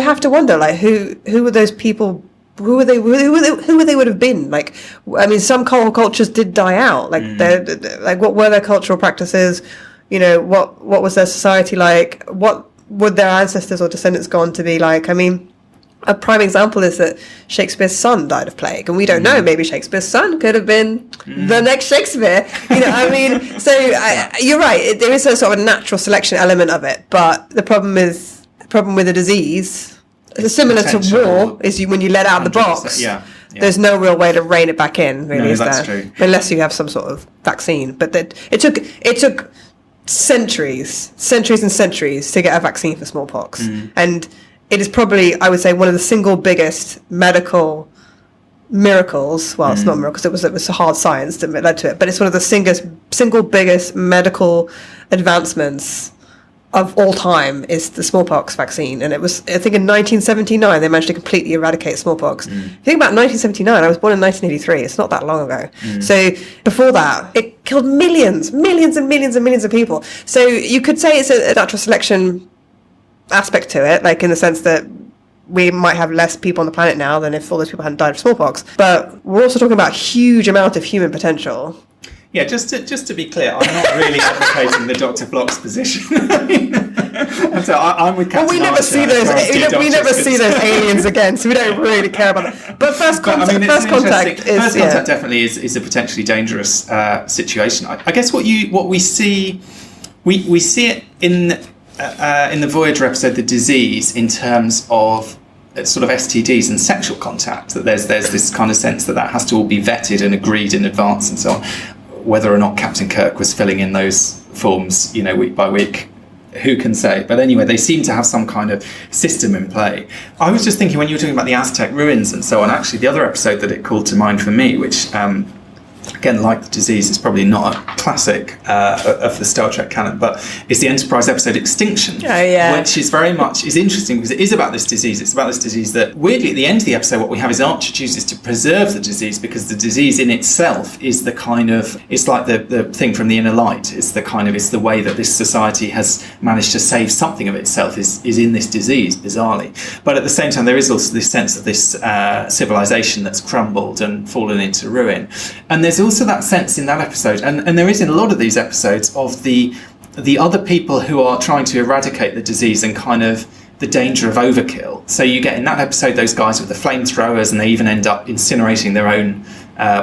have to wonder, like, who were those people? Who would they would have been? Like, I mean, some cultures did die out. Like, what were their cultural practices? What was their society like? What would their ancestors or descendants go on to be like? I mean, a prime example is that Shakespeare's son died of plague, and we don't know. Maybe Shakespeare's son could have been the next Shakespeare. I mean, so you're right. There is a sort of natural selection element of it, but the problem with a disease, similar to war, is when you let out the box. There's no real way to rein it back in. Really, is there? True. Unless you have some sort of vaccine. But it took centuries and centuries to get a vaccine for smallpox, and it is probably, I would say, one of the single biggest medical miracles. Well, it's not miracles. It was hard science that led to it, but it's one of the single biggest medical advancements of all time is the smallpox vaccine. And it was, I think, in 1979 they managed to completely eradicate smallpox. If you think about 1979, I was born in 1983. It's not that long ago. So before that, it killed millions and millions and millions of people. So you could say it's a natural selection aspect to it, like in the sense that we might have less people on the planet now than if all those people hadn't died of smallpox. But we're also talking about a huge amount of human potential. Yeah, just to be clear, I'm not really advocating the Dr. Flock's position. So I'm with Captain we never Archer, see those. We never see those aliens again, so we don't really care about that. But first contact, first contact definitely is a potentially dangerous situation. I guess what we see it in the Voyager episode, the disease, in terms of sort of STDs and sexual contact. That there's this kind of sense that has to all be vetted and agreed in advance and so on. Whether or not Captain Kirk was filling in those forms, week by week, who can say? But anyway, they seem to have some kind of system in play. I was just thinking, when you were talking about the Aztec ruins and so on, actually the other episode that it called to mind for me, which again, like the disease, is probably not a classic of the Star Trek canon, but it's the Enterprise episode Extinction, which is interesting because it is about this disease. It's about this disease that, weirdly, at the end of the episode, what we have is Archer chooses to preserve the disease because the disease in itself is the kind of, it's like the thing from the Inner Light. It's the way that this society has managed to save something of itself is in this disease, bizarrely. But at the same time, there is also this sense of this civilization that's crumbled and fallen into ruin. And there's also that sense in that episode, and there is in a lot of these episodes, of the other people who are trying to eradicate the disease and kind of the danger of overkill. So you get in that episode those guys with the flamethrowers, and they even end up incinerating their own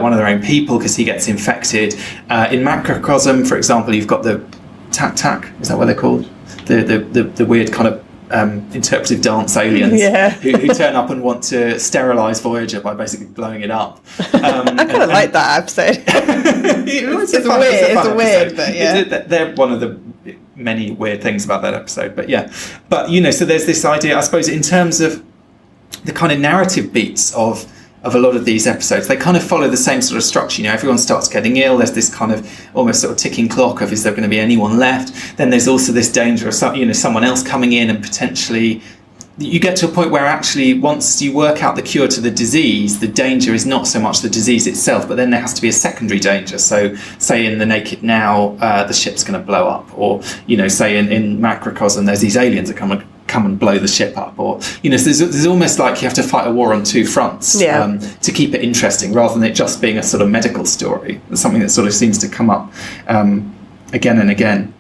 one of their own people because he gets infected. In Macrocosm, for example, you've got the tac, is that what they're called? The weird kind of interpretive dance aliens who turn up and want to sterilise Voyager by basically blowing it up. I kind of like that episode. It's weird, but yeah. They're one of the many weird things about that episode, but yeah. But, you know, so there's this idea, I suppose, in terms of the kind of narrative beats of a lot of these episodes, they kind of follow the same sort of structure. You know, everyone starts getting ill. There's this kind of almost sort of ticking clock of, is there going to be anyone left? Then there's also this danger of someone else coming in, and potentially you get to a point where actually once you work out the cure to the disease, the danger is not so much the disease itself, but then there has to be a secondary danger. So say in The Naked Now, the ship's going to blow up, or, you know, say in Macrocosm, there's these aliens that come and blow the ship up, or, you know, so there's almost like you have to fight a war on two fronts to keep it interesting, rather than it just being a sort of medical story. It's something that sort of seems to come up again and again.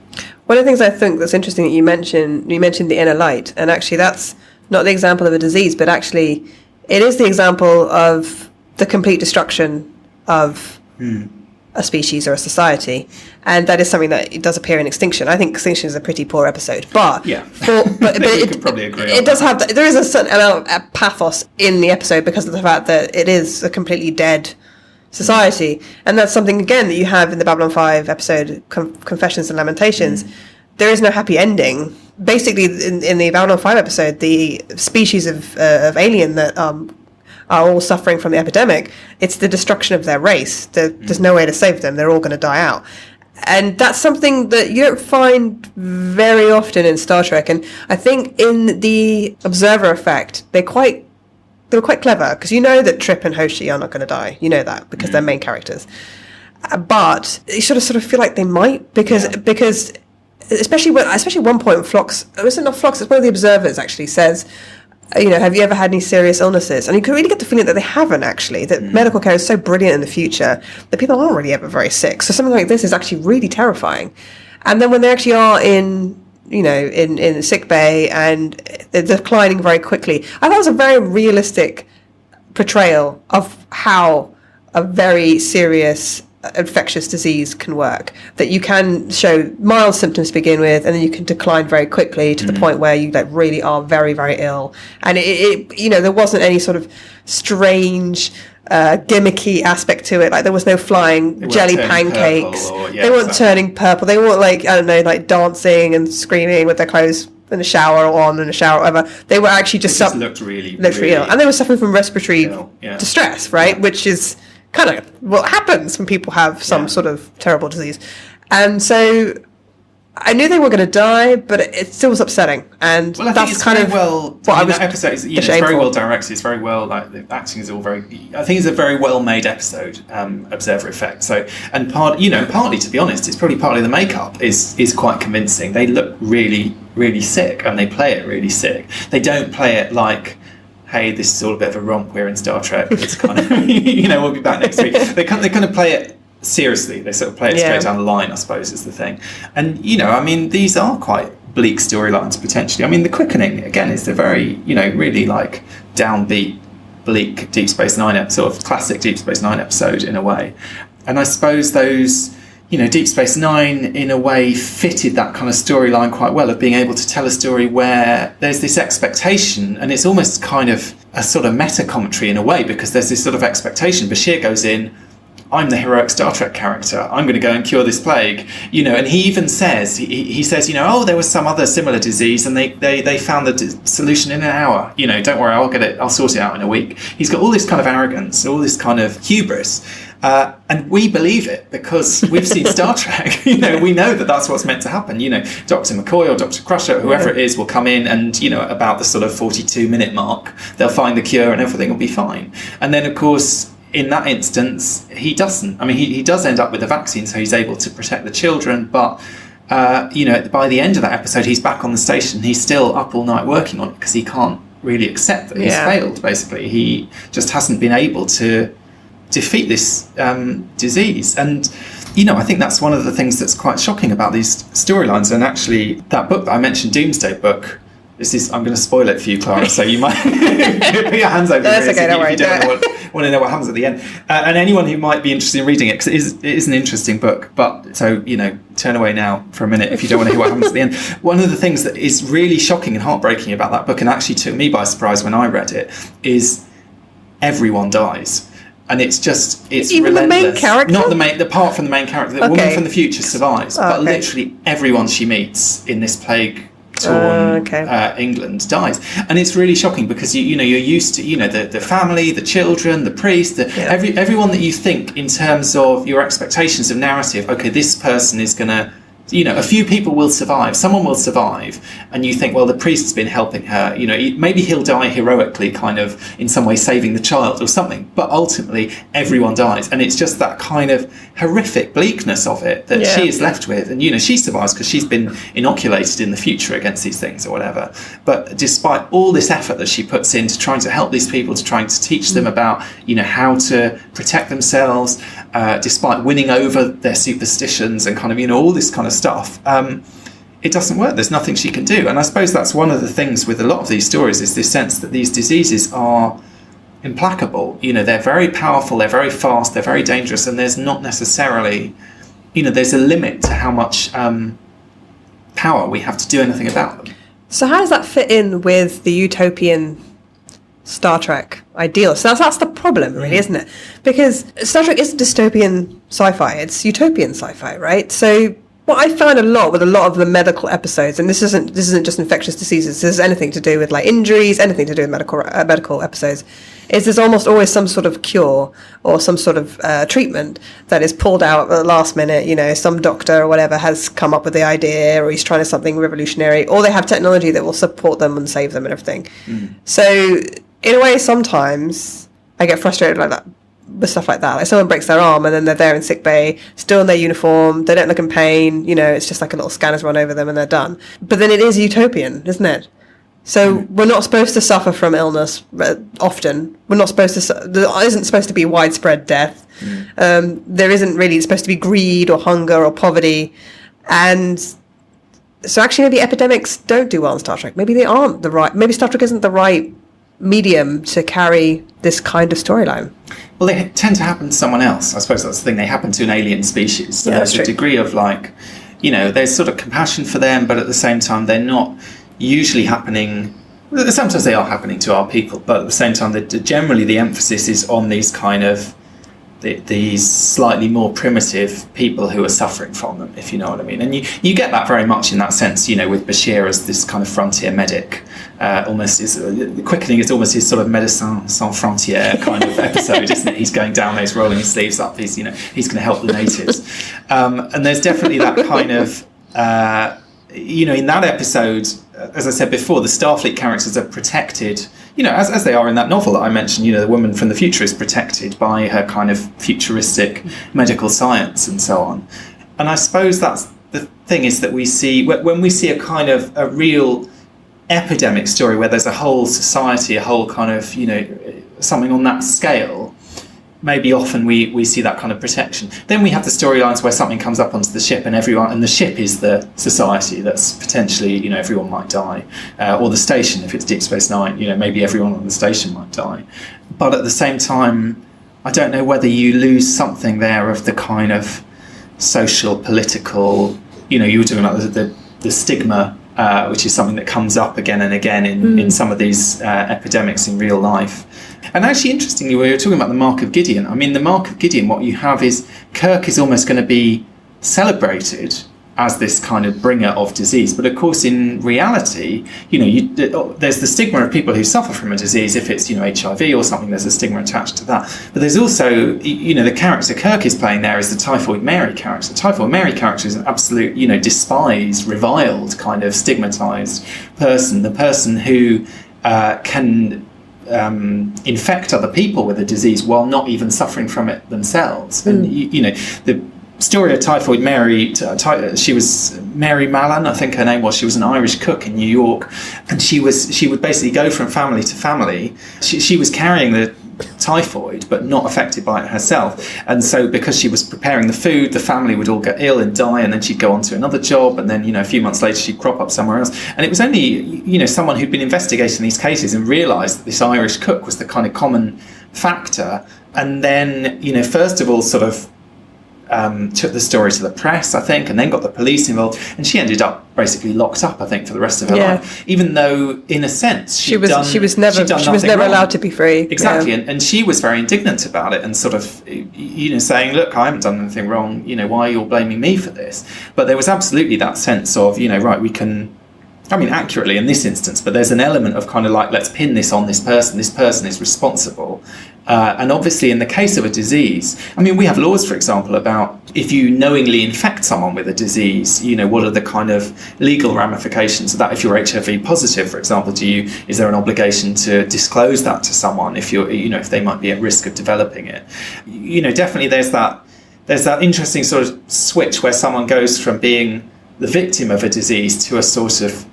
One of the things I think that's interesting that you mentioned the inner light, and actually that's not the example of a disease, but actually it is the example of the complete destruction of a species or a society, and that is something that it does appear in Extinction. I think Extinction is a pretty poor episode, but we could probably agree. It does have there is a certain amount of pathos in the episode because of the fact that it is a completely dead society, and that's something again that you have in the Babylon 5 episode, Confessions and Lamentations. There is no happy ending. Basically, in the Babylon 5 episode, the species of alien that are all suffering from the epidemic, it's the destruction of their race. There's no way to save them. They're all going to die out. And that's something that you don't find very often in Star Trek. And I think in the Observer Effect, they were quite clever, because you know that Trip and Hoshi are not going to die. You know that because they're main characters. But you sort of feel like they might, because especially at one point, Phlox, it's not Phlox, it's one of the observers actually says, you know, have you ever had any serious illnesses? And you can really get the feeling that they haven't, actually, that medical care is so brilliant in the future that people aren't really ever very sick. So something like this is actually really terrifying. And then when they actually are in sick bay and they're declining very quickly, I thought it was a very realistic portrayal of how a very serious infectious disease can work, that you can show mild symptoms to begin with, and then you can decline very quickly to the point where you like really are very, very ill. And it you know, there wasn't any sort of strange gimmicky aspect to it. Like there was no flying jelly pancakes. They weren't turning purple. They weren't like, I don't know, like dancing and screaming with their clothes in the shower or on in the shower or whatever. They were actually just looked really ill, and they were suffering from respiratory distress, right? Which is kind of what happens when people have some sort of terrible disease. And so I knew they were going to die, but it still was upsetting. And well, I that's think it's kind very of well. what I was. That episode is, it's very well directed. It's very well, like the acting is all very. I think it's a very well made episode. Observer Effect. So, and partly to be honest, it's probably partly the makeup is quite convincing. They look really, really sick, and they play it really sick. They don't play it like, hey, this is all a bit of a romp, we're in Star Trek, it's kind of, we'll be back next week. They kind of play it seriously. They sort of play it straight down the line, I suppose, is the thing. And, I mean, these are quite bleak storylines, potentially. I mean, The Quickening, again, is a very, really, like, downbeat, bleak Deep Space Nine, sort of classic Deep Space Nine episode, in a way. And I suppose those... Deep Space Nine, in a way, fitted that kind of storyline quite well, of being able to tell a story where there's this expectation, and it's almost kind of a sort of meta-commentary in a way, because there's this sort of expectation. Bashir goes in, I'm the heroic Star Trek character, I'm going to go and cure this plague, and he even says, he says, there was some other similar disease, and they found the solution in an hour, don't worry, I'll sort it out in a week. He's got all this kind of arrogance, all this kind of hubris. And we believe it because we've seen Star Trek. We know that that's what's meant to happen. Dr. McCoy or Dr. Crusher, whoever it is, will come in and, about the sort of 42-minute mark, they'll find the cure and everything will be fine. And then, of course, in that instance, he doesn't. I mean, he does end up with the vaccine, so he's able to protect the children. But, by the end of that episode, he's back on the station. He's still up all night working on it because he can't really accept that he's failed, basically. He just hasn't been able to defeat this disease. And I think that's one of the things that's quite shocking about these storylines. And actually that book that I mentioned, Doomsday Book, I'm going to spoil it for you, Clara, so you might put your hands over your ears okay, don't worry, if you don't want to know what happens at the end. And anyone who might be interested in reading it, because it is an interesting book, but so, turn away now for a minute if you don't want to hear what happens at the end. One of the things that is really shocking and heartbreaking about that book, and actually took me by surprise when I read it, is everyone dies. And it's even relentless. The main character? Not apart from the main character. The woman from the future survives, but literally everyone she meets in this plague-torn England dies. And it's really shocking because you're used to the family, the children, the priest, everyone that you think in terms of your expectations of narrative. Okay, this person is going to. A few people will survive. Someone will survive, and you think, well, the priest's been helping her. Maybe he'll die heroically, kind of in some way saving the child or something. But ultimately, everyone dies, and it's just that kind of horrific bleakness of it that she is left with. And she survives because she's been inoculated in the future against these things or whatever. But despite all this effort that she puts into trying to help these people, to trying to teach them about how to protect themselves, despite winning over their superstitions and kind of all this kind of stuff, it doesn't work. There's nothing she can do. And I suppose that's one of the things with a lot of these stories, is this sense that these diseases are implacable. They're very powerful, they're very fast, they're very dangerous, and there's not necessarily, there's a limit to how much power we have to do anything about them. So how does that fit in with the utopian Star Trek ideal? So that's the problem, really, isn't it? Because Star Trek isn't dystopian sci-fi, it's utopian sci-fi, right? So what I find a lot with a lot of the medical episodes, and this isn't just infectious diseases, this is anything to do with like injuries, anything to do with medical episodes, is there's almost always some sort of cure or some sort of treatment that is pulled out at the last minute. Some doctor or whatever has come up with the idea, or he's trying something revolutionary, or they have technology that will support them and save them and everything. So in a way, sometimes I get frustrated like that with stuff like that. Like someone breaks their arm and then they're there in sick bay, still in their uniform, they don't look in pain, it's just like a little scanner's run over them and they're done. But then it is utopian, isn't it? So we're not supposed to suffer from illness often. We're not supposed to. There isn't supposed to be widespread death. There isn't really supposed to be greed or hunger or poverty. And so actually maybe epidemics don't do well in Star Trek. Maybe they aren't maybe Star Trek isn't the right medium to carry this kind of storyline. Well, they tend to happen to someone else. I suppose that's the thing. They happen to an alien species. So there's a degree of there's sort of compassion for them, but at the same time, they're not usually happening. Sometimes they are happening to our people, but at the same time, generally the emphasis is on these kind of these slightly more primitive people who are suffering from them, if you know what I mean. And you get that very much in that sense, with Bashir as this kind of frontier medic. Almost is quickening is almost his sort of Médecins Sans Frontières kind of episode, isn't it? He's going down those, rolling his sleeves up. He's going to help the natives, and there's definitely that kind of in that episode, as I said before, the Starfleet characters are protected. As they are in that novel that I mentioned, the woman from the future is protected by her kind of futuristic medical science and so on. And I suppose that's the thing, is that we see, when we see a kind of a real epidemic story where there's a whole society, a whole kind of, something on that scale, maybe often we see that kind of protection. Then we have the storylines where something comes up onto the ship and the ship is the society that's potentially, everyone might die. Or the station, if it's Deep Space Nine, maybe everyone on the station might die. But at the same time, I don't know whether you lose something there of the kind of social, political, you were talking about the stigma, which is something that comes up again and again in some of these epidemics in real life. And actually, interestingly, we were talking about the Mark of Gideon. I mean, the Mark of Gideon, what you have is Kirk is almost going to be celebrated as this kind of bringer of disease. But of course, in reality, there's the stigma of people who suffer from a disease. If it's, HIV or something, there's a stigma attached to that. But there's also, the character Kirk is playing there is the Typhoid Mary character. The Typhoid Mary character is an absolute, despised, reviled, kind of stigmatized person. The person who can infect other people with a disease while not even suffering from it themselves. And the story of Typhoid Mary, she was Mary Mallon, I think her name was. She was an Irish cook in New York, and she would basically go from family to family. She was carrying typhoid, but not affected by it herself. And so because she was preparing the food, the family would all get ill and die, and then she'd go on to another job, and then, you know, a few months later she'd crop up somewhere else. And it was only, you know, someone who'd been investigating these cases and realised that this Irish cook was the kind of common factor, and then, you know, first of all sort of took the story to the press, I think, and then got the police involved, and she ended up basically locked up, I think, for the rest of her life. Even though, in a sense, she was never allowed to be free. Exactly, and she was very indignant about it, and sort of, you know, saying, "Look, I haven't done anything wrong. You know, why are you all blaming me for this?" But there was absolutely that sense of, you know, right, we can. I mean, accurately in this instance, but there's an element of kind of like, let's pin this on this person. This person is responsible. And obviously, in the case of a disease, I mean, we have laws, for example, about if you knowingly infect someone with a disease, you know, what are the kind of legal ramifications of that? If you're HIV positive, for example, is there an obligation to disclose that to someone if you're, you know, if they might be at risk of developing it? You know, definitely there's that interesting sort of switch where someone goes from being the victim of a disease to a sort of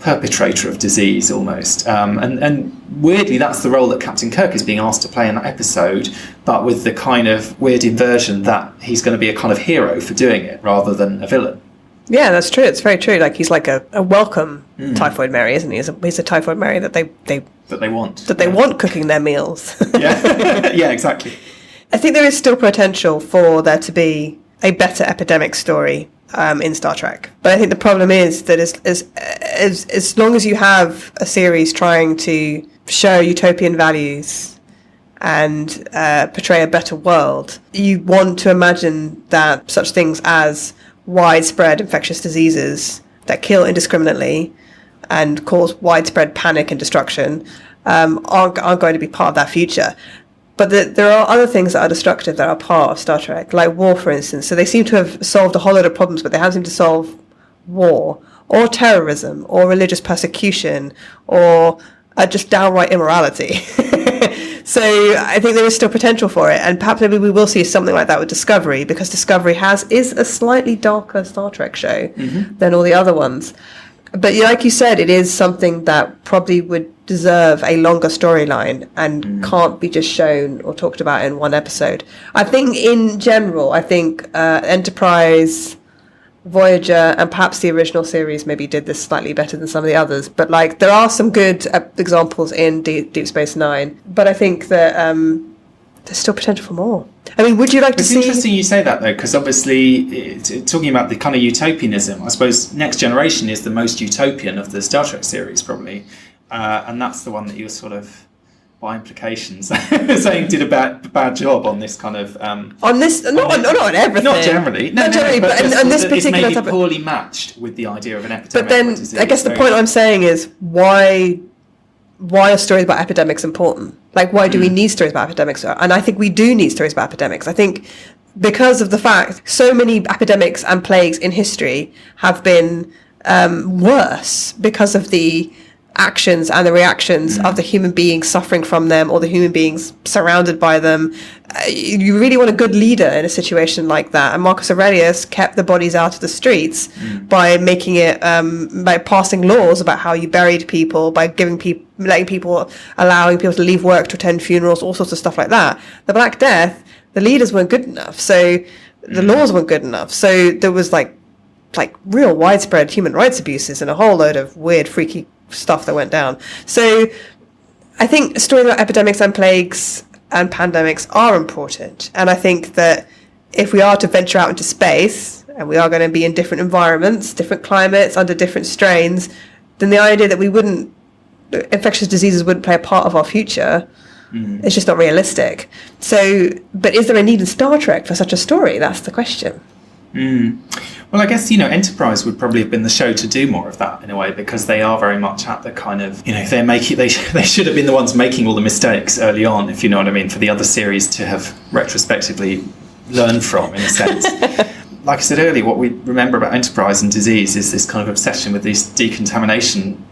perpetrator of disease almost, and weirdly that's the role that Captain Kirk is being asked to play in that episode, but with the kind of weird inversion that he's going to be a kind of hero for doing it rather than a villain. Yeah, that's true. It's very true. Like, he's like a welcome Typhoid Mary, isn't he? He's a Typhoid Mary that they want cooking their meals. Yeah, exactly. I think there is still potential for there to be a better epidemic story in Star Trek. But I think the problem is that as long as you have a series trying to show utopian values and portray a better world, you want to imagine that such things as widespread infectious diseases that kill indiscriminately and cause widespread panic and destruction aren't going to be part of that future. But there are other things that are destructive that are part of Star Trek, like war, for instance. So they seem to have solved a whole lot of problems, but they haven't seemed to solve war, or terrorism, or religious persecution, or just downright immorality. So I think there is still potential for it, and perhaps maybe we will see something like that with Discovery, because Discovery is a slightly darker Star Trek show than all the other ones. But like you said, it is something that probably would deserve a longer storyline and can't be just shown or talked about in one episode. I think in general, Enterprise, Voyager, and perhaps the original series maybe did this slightly better than some of the others. But like, there are some good examples in Deep Space Nine. But I think that there's still potential for more. I mean, would you like to see... It's interesting you say that, though, because obviously, talking about the kind of utopianism, I suppose Next Generation is the most utopian of the Star Trek series, probably. And that's the one that you're sort of, by implications, saying did a bad job on this kind of... on this... Not on everything. Not generally. Not generally, but in this particular it's maybe topic... poorly matched with the idea of an epidemic. But then, I guess the point I'm saying is, why are stories about epidemics important? Like, why do we need stories about epidemics? And I think we do need stories about epidemics. I think because of the fact so many epidemics and plagues in history have been worse because of the actions and the reactions of the human beings suffering from them, or the human beings surrounded by them. You really want a good leader in a situation like that. And Marcus Aurelius kept the bodies out of the streets by making it, by passing laws about how you buried people, by allowing people to leave work to attend funerals, all sorts of stuff like that. The Black Death, the leaders weren't good enough, so the laws weren't good enough. So there was like real widespread human rights abuses and a whole load of weird, freaky stuff that went down. So I think stories about epidemics and plagues and pandemics are important, and I think that if we are to venture out into space and we are going to be in different environments, different climates, under different strains, then the idea that infectious diseases wouldn't play a part of our future is just not realistic. So, but is there a need in Star Trek for such a story? That's the question. Well, I guess, Enterprise would probably have been the show to do more of that in a way, because they are very much at the kind of, if they're making, they should have been the ones making all the mistakes early on, if you know what I mean, for the other series to have retrospectively learned from, in a sense. Like I said earlier, what we remember about Enterprise and disease is this kind of obsession with these decontamination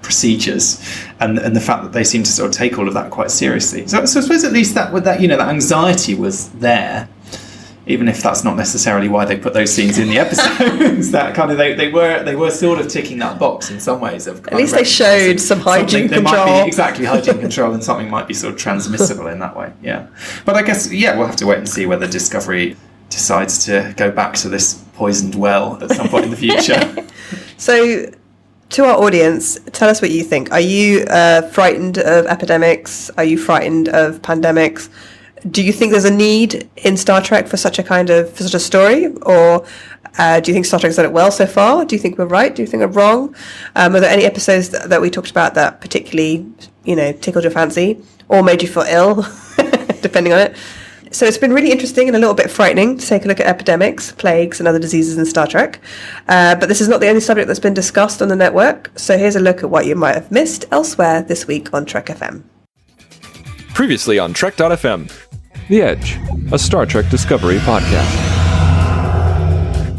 procedures, and the fact that they seem to sort of take all of that quite seriously. So I suppose at least that anxiety was there. even if that's not necessarily why they put those scenes in the episodes. That kind of they were sort of ticking that box in some ways. Of at least they showed some hygiene control. Might be, exactly, hygiene control, and something might be sort of transmissible in that way. Yeah, but I guess we'll have to wait and see whether Discovery decides to go back to this poisoned well at some point in the future. So, to our audience, tell us what you think. Are you frightened of epidemics? Are you frightened of pandemics? Do you think there's a need in Star Trek for such a story, or do you think Star Trek's done it well so far? Do you think we're right? Do you think we're wrong? Are there any episodes that we talked about that particularly, tickled your fancy or made you feel ill, depending on it? So it's been really interesting and a little bit frightening to take a look at epidemics, plagues, and other diseases in Star Trek. But this is not the only subject that's been discussed on the network. So here's a look at what you might have missed elsewhere this week on Trek FM. Previously on Trek.fm, The Edge, a Star Trek Discovery podcast.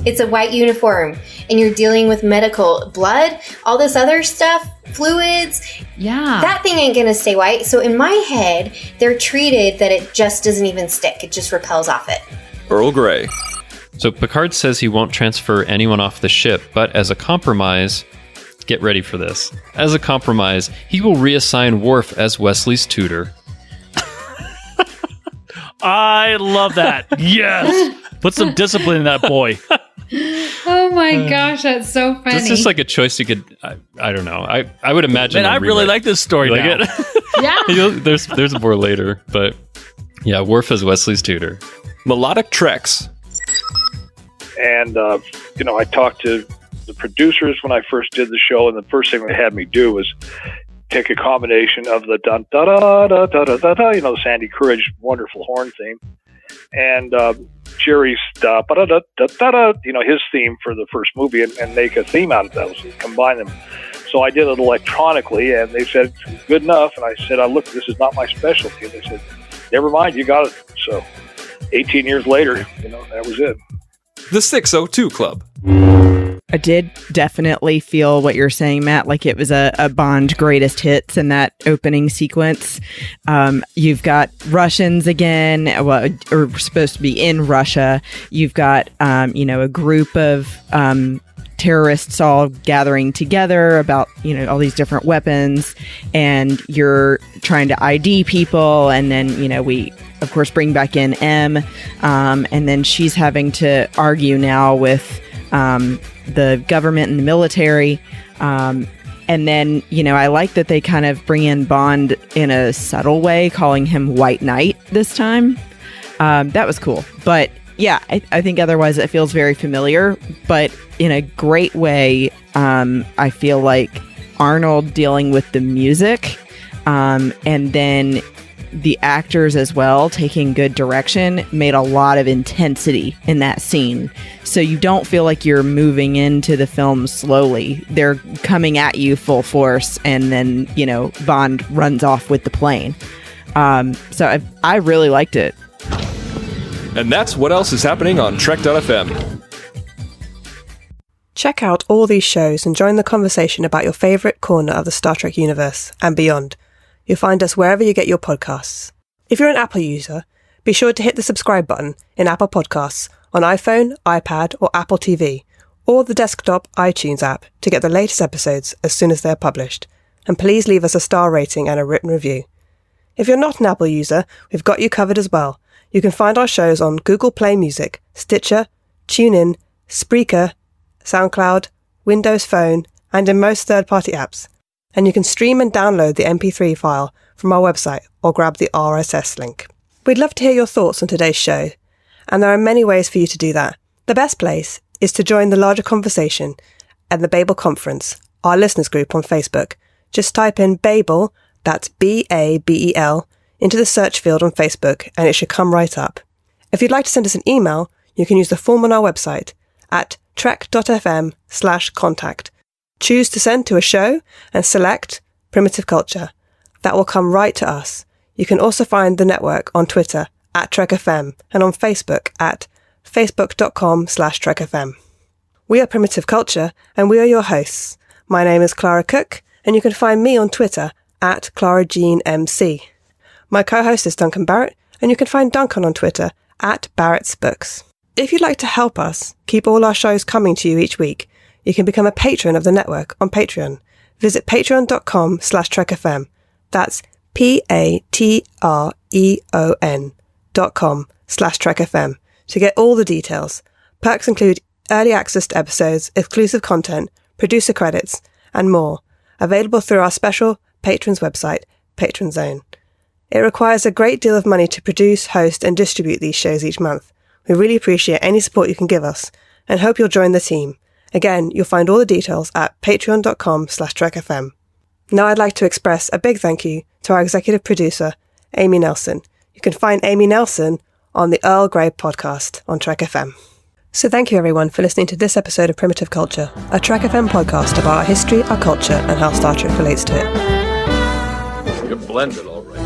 It's a white uniform, and you're dealing with medical blood, all this other stuff, fluids. Yeah. That thing ain't gonna stay white. So in my head, they're treated that it just doesn't even stick. It just repels off it. Earl Grey. So Picard says he won't transfer anyone off the ship, but as a compromise, get ready for this. As a compromise, he will reassign Worf as Wesley's tutor. I love that. Yes. Put some discipline in that boy. Oh my gosh, that's so funny. It's just like a choice you could, I don't know. I would imagine. Man, I really like this story now. Like it? Yeah. There's more later, but yeah, Worf as Wesley's tutor. Melodic Treks. And, I talked to the producers when I first did the show, and the first thing they had me do was take a combination of the dun da da da da da da da, the Sandy Courage wonderful horn theme, and Jerry's da da da da da da, his theme for the first movie, and make a theme out of those and combine them. So I did it electronically, and they said good enough, and I said, look, this is not my specialty. And they said, never mind, you got it. So 18 years later, that was it. The 602 Club. I did definitely feel what you're saying, Matt, like it was a Bond greatest hits in that opening sequence. You've got Russians again, or supposed to be in Russia. You've got, a group of terrorists all gathering together about, all these different weapons, and you're trying to ID people, and then, we of course bring back in M, and then she's having to argue now with the government and the military, and then I like that they kind of bring in Bond in a subtle way, calling him White Knight this time. That was cool, but yeah, I think otherwise it feels very familiar, but in a great way. I feel like Arnold dealing with the music, and then the actors as well taking good direction made a lot of intensity in that scene. So you don't feel like you're moving into the film slowly. They're coming at you full force, and then, Bond runs off with the plane. So I really liked it. And that's what else is happening on Trek.fm. Check out all these shows and join the conversation about your favourite corner of the Star Trek universe and beyond. You'll find us wherever you get your podcasts. If you're an Apple user, be sure to hit the subscribe button in Apple Podcasts on iPhone, iPad, or Apple TV, or the desktop iTunes app to get the latest episodes as soon as they're published. And please leave us a star rating and a written review. If you're not an Apple user, we've got you covered as well. You can find our shows on Google Play Music, Stitcher, TuneIn, Spreaker, SoundCloud, Windows Phone, and in most third-party apps. And you can stream and download the MP3 file from our website or grab the RSS link. We'd love to hear your thoughts on today's show, and there are many ways for you to do that. The best place is to join the larger conversation at the Babel Conference, our listeners group on Facebook. Just type in Babel, that's B-A-B-E-L, into the search field on Facebook, and it should come right up. If you'd like to send us an email, you can use the form on our website at trek.fm/contact. Choose to send to a show and select Primitive Culture. That will come right to us. You can also find the network on Twitter at TrekFM and on Facebook at facebook.com/TrekFM. We are Primitive Culture, and we are your hosts. My name is Clara Cook, and you can find me on Twitter at ClaraJeanMC. My co-host is Duncan Barrett, and you can find Duncan on Twitter at Barrett's Books. If you'd like to help us keep all our shows coming to you each week, you can become a patron of the network on Patreon. Visit patreon.com/trekfm. That's patreon.com/trekfm to get all the details. Perks include early access to episodes, exclusive content, producer credits, and more, available through our special patrons website, Patron Zone. It requires a great deal of money to produce, host, and distribute these shows each month. We really appreciate any support you can give us, and hope you'll join the team. Again, you'll find all the details at patreon.com/trekfm. Now I'd like to express a big thank you to our executive producer, Amy Nelson. You can find Amy Nelson on the Earl Grey podcast on Trek FM. So thank you everyone for listening to this episode of Primitive Culture, a Trek FM podcast about our history, our culture, and how Star Trek relates to it. You're blended, all right.